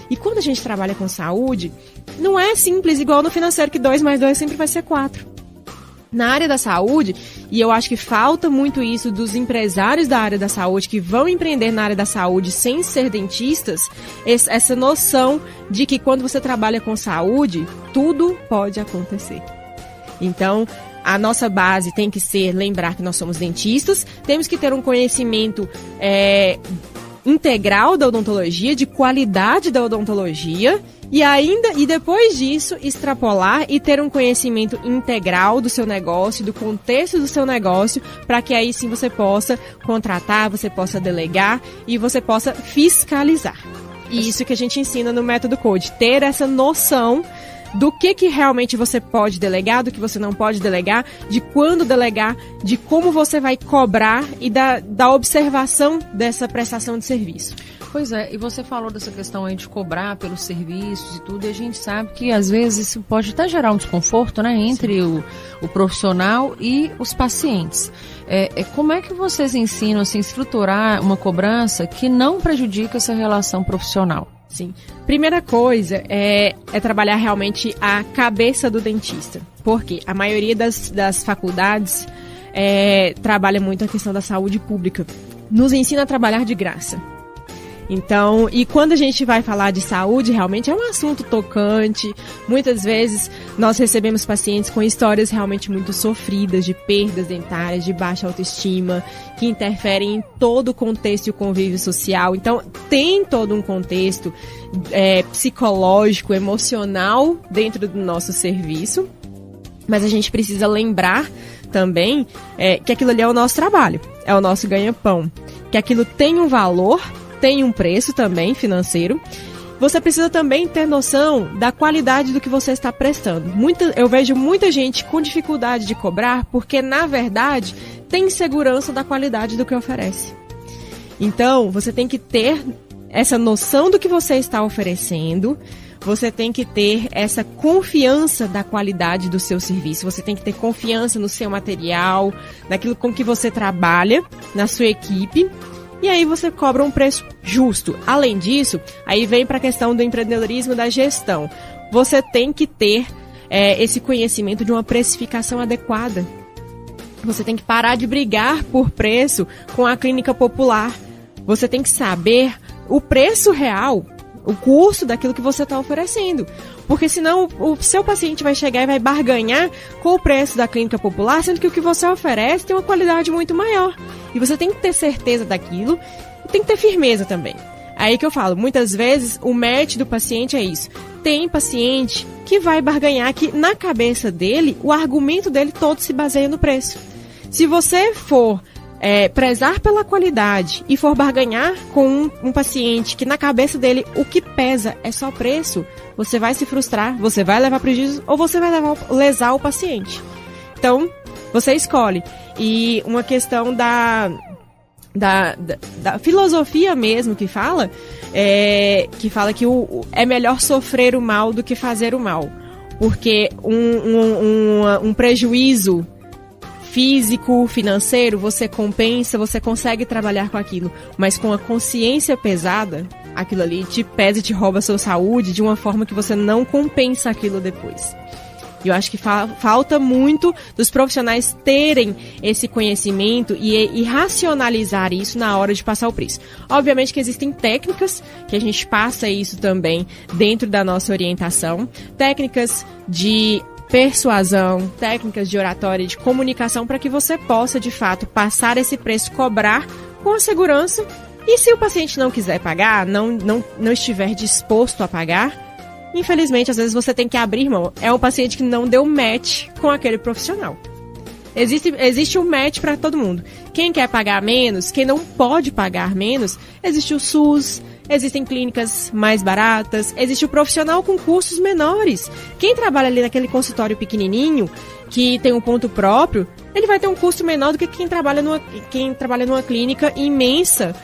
E quando a gente trabalha com saúde, não é simples igual no financeiro, que 2 mais 2 sempre vai ser 4. Na área da saúde, e eu acho que falta muito isso dos empresários da área da saúde que vão empreender na área da saúde sem ser dentistas, essa noção de que quando você trabalha com saúde, tudo pode acontecer. Então, a nossa base tem que ser lembrar que nós somos dentistas, temos que ter um conhecimento integral da odontologia, de qualidade da odontologia, e depois disso extrapolar e ter um conhecimento integral do seu negócio, do contexto do seu negócio, para que aí sim você possa contratar, você possa delegar e você possa fiscalizar. E isso que a gente ensina no método Code, ter essa noção do que realmente você pode delegar, do que você não pode delegar, de quando delegar, de como você vai cobrar e da observação dessa prestação de serviço. Pois é, e você falou dessa questão aí de cobrar pelos serviços e tudo, e a gente sabe que às vezes isso pode até gerar um desconforto, né, entre o profissional e os pacientes. Como é que vocês ensinam assim, a estruturar uma cobrança que não prejudica essa relação profissional? Sim. Primeira coisa é trabalhar realmente a cabeça do dentista. Porque a maioria das faculdades trabalha muito a questão da saúde pública. Nos ensina a trabalhar de graça. Então, e quando a gente vai falar de saúde, realmente é um assunto tocante. Muitas vezes nós recebemos pacientes com histórias realmente muito sofridas, de perdas dentárias, de baixa autoestima, que interferem em todo o contexto e o convívio social. Então, tem todo um contexto psicológico, emocional dentro do nosso serviço. Mas a gente precisa lembrar também que aquilo ali é o nosso trabalho, é o nosso ganha-pão. Que aquilo tem um valor, tem um preço também financeiro. Você precisa também ter noção da qualidade do que você está prestando. Eu vejo muita gente com dificuldade de cobrar porque, na verdade, tem insegurança da qualidade do que oferece. Então, você tem que ter essa noção do que você está oferecendo. Você tem que ter essa confiança da qualidade do seu serviço. Você tem que ter confiança no seu material, naquilo com que você trabalha, na sua equipe. E aí você cobra um preço justo. Além disso, aí vem para a questão do empreendedorismo, da gestão. Você tem que ter esse conhecimento de uma precificação adequada. Você tem que parar de brigar por preço com a clínica popular. Você tem que saber o preço real, o custo daquilo que você está oferecendo. Porque senão o seu paciente vai chegar e vai barganhar com o preço da clínica popular, sendo que o que você oferece tem uma qualidade muito maior. E você tem que ter certeza daquilo e tem que ter firmeza também. Aí que eu falo, muitas vezes o match do paciente é isso. Tem paciente que vai barganhar, que na cabeça dele, o argumento dele todo se baseia no preço. Se você for prezar pela qualidade e for barganhar com um paciente que na cabeça dele o que pesa é só preço, você vai se frustrar, você vai levar prejuízo ou você vai lesar o paciente. Então, você escolhe. E uma questão da filosofia mesmo que fala que é melhor sofrer o mal do que fazer o mal. Porque um prejuízo físico, financeiro, você compensa, você consegue trabalhar com aquilo. Mas com a consciência pesada, aquilo ali te pesa e te rouba a sua saúde de uma forma que você não compensa aquilo depois. E eu acho que falta muito dos profissionais terem esse conhecimento e racionalizar isso na hora de passar o preço. Obviamente que existem técnicas que a gente passa isso também dentro da nossa orientação, técnicas de persuasão, técnicas de oratória, de comunicação, para que você possa, de fato, passar esse preço, cobrar com a segurança. E se o paciente não quiser pagar, não estiver disposto a pagar, infelizmente, às vezes você tem que abrir mão. É um paciente que não deu match com aquele profissional. Existe um match para todo mundo. Quem quer pagar menos, quem não pode pagar menos, existe o SUS, existem clínicas mais baratas, existe o profissional com custos menores. Quem trabalha ali naquele consultório pequenininho, que tem um ponto próprio, ele vai ter um custo menor do que quem trabalha numa clínica imensa,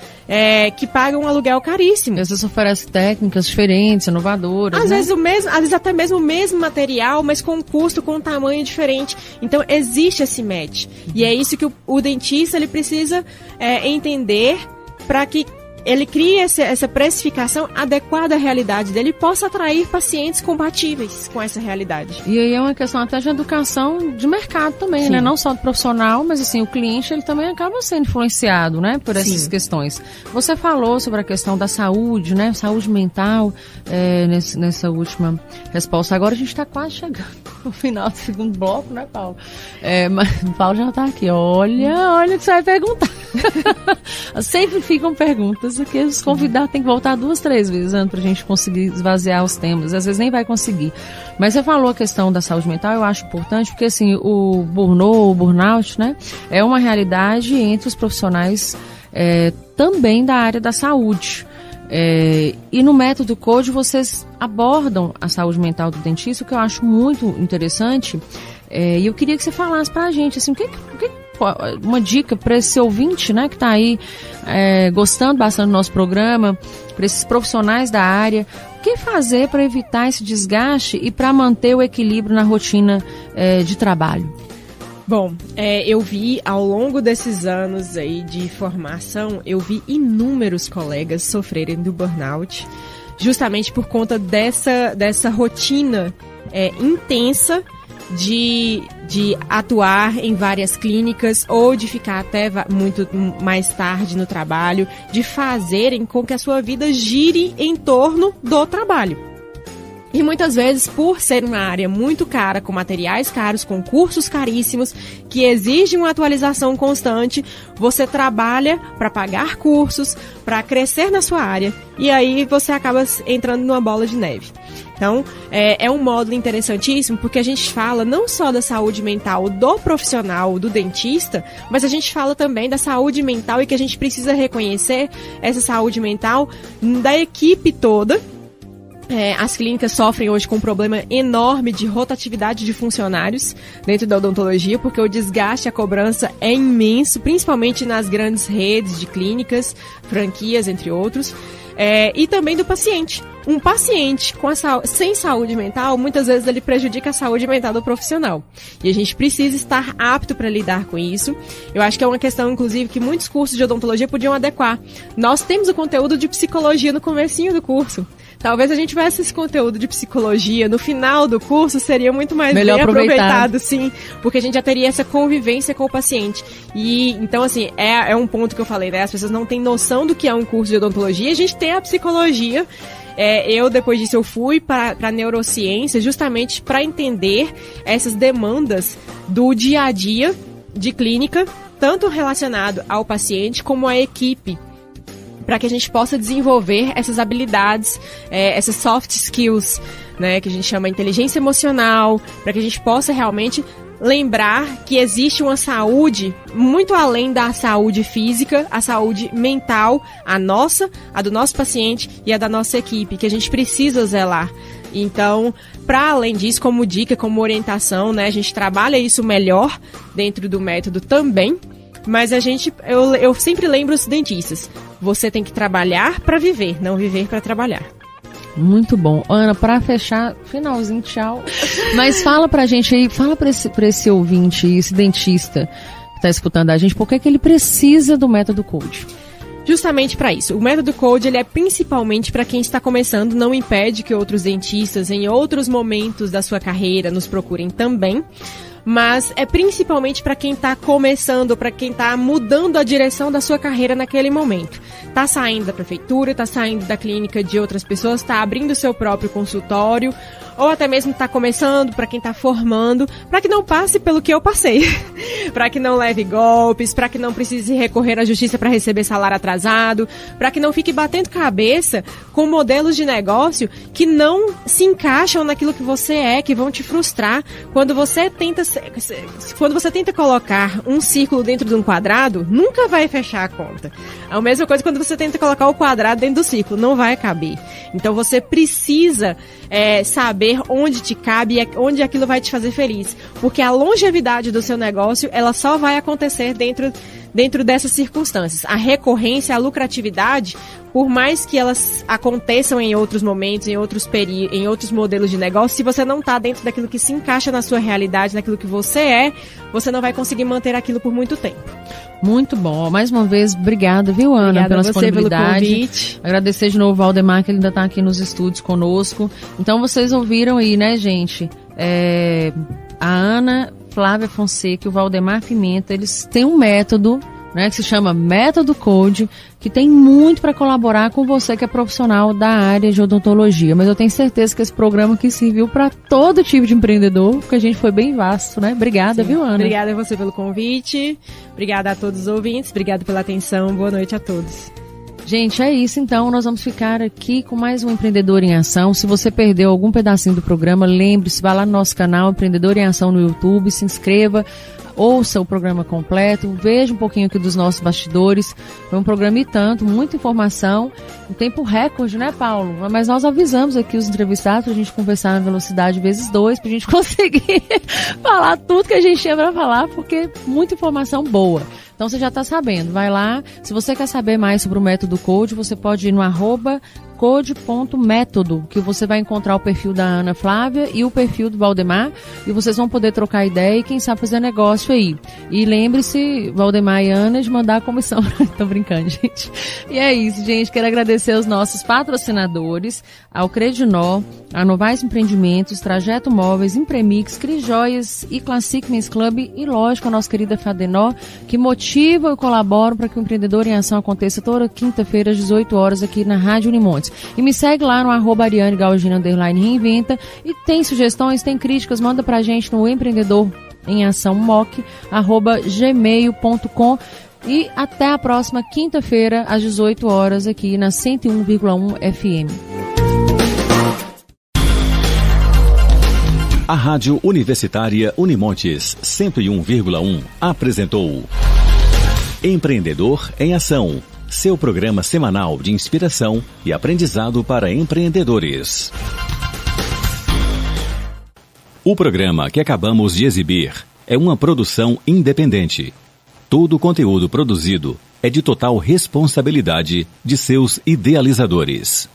que paga um aluguel caríssimo. Às vezes oferece técnicas diferentes, inovadoras. Às vezes até mesmo o mesmo material, mas com um custo, com um tamanho diferente. Então existe esse match. E é isso que o dentista ele precisa entender para que ele crie essa precificação adequada à realidade dele e possa atrair pacientes compatíveis com essa realidade. E aí é uma questão até de educação de mercado também, né? Não só do profissional, mas assim, o cliente ele também acaba sendo influenciado, né? Por essas questões. Você falou sobre a questão da saúde, né? Saúde mental, nessa última resposta. Agora a gente está quase chegando no final do segundo bloco, né, Paulo? Mas o Paulo já está aqui. Olha o que você vai perguntar. Sempre ficam perguntas que os convidados têm que voltar 2, 3 vezes para a gente conseguir esvaziar os temas. Às vezes nem vai conseguir. Mas você falou a questão da saúde mental, eu acho importante, porque assim, o burnout, né, é uma realidade entre os profissionais também da área da saúde. E no método Code vocês abordam a saúde mental do dentista, o que eu acho muito interessante. E eu queria que você falasse pra gente, assim, uma dica para esse ouvinte, né, que está aí gostando bastante do nosso programa, para esses profissionais da área, o que fazer para evitar esse desgaste e para manter o equilíbrio na rotina de trabalho? Bom, eu vi ao longo desses anos aí de formação, eu vi inúmeros colegas sofrerem do burnout, justamente por conta dessa rotina intensa de atuar em várias clínicas ou de ficar até muito mais tarde no trabalho, de fazerem com que a sua vida gire em torno do trabalho. E muitas vezes, por ser uma área muito cara, com materiais caros, com cursos caríssimos, que exigem uma atualização constante, você trabalha para pagar cursos, para crescer na sua área, e aí você acaba entrando numa bola de neve. Então, é um módulo interessantíssimo, porque a gente fala não só da saúde mental do profissional, do dentista, mas a gente fala também da saúde mental e que a gente precisa reconhecer essa saúde mental da equipe toda. As clínicas sofrem hoje com um problema enorme de rotatividade de funcionários dentro da odontologia, porque o desgaste, a cobrança é imenso, principalmente nas grandes redes de clínicas, franquias, entre outros. E também do paciente. Um paciente sem saúde mental, muitas vezes ele prejudica a saúde mental do profissional. E a gente precisa estar apto para lidar com isso. Eu acho que é uma questão, inclusive, que muitos cursos de odontologia podiam adequar. Nós temos o conteúdo de psicologia no comecinho do curso. Talvez a gente tivesse esse conteúdo de psicologia no final do curso, seria muito mais bem aproveitado, sim, porque a gente já teria essa convivência com o paciente. E então, assim, é um ponto que eu falei, né? As pessoas não têm noção do que é um curso de odontologia. A gente tem a psicologia. Depois disso, eu fui para a neurociência justamente para entender essas demandas do dia a dia de clínica, tanto relacionado ao paciente como à equipe para que a gente possa desenvolver essas habilidades, essas soft skills, né, que a gente chama inteligência emocional, para que a gente possa realmente lembrar que existe uma saúde muito além da saúde física, a saúde mental, a nossa, a do nosso paciente e a da nossa equipe, que a gente precisa zelar. Então, para além disso, como dica, como orientação, né, a gente trabalha isso melhor dentro do método também, mas eu sempre lembro os dentistas, você tem que trabalhar para viver, não viver para trabalhar. Muito bom. Ana, para fechar, finalzinho, tchau. Mas fala pra gente aí, fala pra esse ouvinte, esse dentista que tá escutando a gente, por que ele precisa do método Code? Justamente para isso. O método Code, ele é principalmente para quem está começando, não impede que outros dentistas em outros momentos da sua carreira nos procurem também, mas é principalmente para quem está começando, para quem está mudando a direção da sua carreira naquele momento. Está saindo da prefeitura, está saindo da clínica de outras pessoas, está abrindo o seu próprio consultório, ou até mesmo está começando, para quem está formando, para que não passe pelo que eu passei, para que não leve golpes, para que não precise recorrer à justiça para receber salário atrasado, para que não fique batendo cabeça com modelos de negócio que não se encaixam naquilo que você é, que vão te frustrar. Quando você tenta colocar um círculo dentro de um quadrado, nunca vai fechar a conta. É a mesma coisa quando você tenta colocar o quadrado dentro do círculo, não vai caber. Então você precisa saber onde te cabe e onde aquilo vai te fazer feliz. Porque a longevidade do seu negócio, ela só vai acontecer dentro dessas circunstâncias. A recorrência, a lucratividade, por mais que elas aconteçam em outros momentos, em outros modelos de negócio, se você não está dentro daquilo que se encaixa na sua realidade, naquilo que você não vai conseguir manter aquilo por muito tempo. Muito bom. Mais uma vez, obrigada, viu, Ana, obrigada pela disponibilidade. Pelo convite. Agradecer de novo ao Valdemar, que ele ainda está aqui nos estúdios conosco. Então, vocês ouviram aí, né, gente? A Ana Flávia Fonseca e o Valdemar Pimenta, eles têm um método, né, que se chama Método Code, que tem muito para colaborar com você que é profissional da área de odontologia. Mas eu tenho certeza que esse programa aqui serviu para todo tipo de empreendedor, porque a gente foi bem vasto, né? Obrigada, viu, Ana? Obrigada a você pelo convite, obrigada a todos os ouvintes, obrigada pela atenção, boa noite a todos. Gente, é isso então, nós vamos ficar aqui com mais um Empreendedor em Ação. Se você perdeu algum pedacinho do programa, lembre-se, vá lá no nosso canal Empreendedor em Ação no YouTube, se inscreva, ouça o programa completo, veja um pouquinho aqui dos nossos bastidores. Foi um programa e tanto, muita informação, um tempo recorde, né, Paulo? Mas nós avisamos aqui os entrevistados pra gente conversar na velocidade vezes 2, pra gente conseguir falar tudo que a gente tinha pra falar, porque muita informação boa. Então você já está sabendo, vai lá. Se você quer saber mais sobre o método Code, você pode ir no @code.método, que você vai encontrar o perfil da Ana Flávia e o perfil do Valdemar, e vocês vão poder trocar ideia e quem sabe fazer negócio aí. E lembre-se, Valdemar e Ana, de mandar a comissão. Tô brincando, gente. E é isso, gente. Quero agradecer aos nossos patrocinadores, ao Credinor, a Novais Empreendimentos, Trajeto Móveis, Impremix, Cris Joias e Classic Men's Club e, lógico, a nossa querida Fadenor, que motivam e colaboram para que o Empreendedor em Ação aconteça toda quinta-feira às 18 horas aqui na Rádio Unimontes. E me segue lá no @ArianeGalgina_Reinventa, e tem sugestões, tem críticas, manda pra gente no Empreendedor em Ação moc@gmail.com. E até a próxima quinta-feira às 18 horas aqui na 101,1 FM. A Rádio Universitária Unimontes 101,1 apresentou Empreendedor em Ação, seu programa semanal de inspiração e aprendizado para empreendedores. O programa que acabamos de exibir é uma produção independente. Todo o conteúdo produzido é de total responsabilidade de seus idealizadores.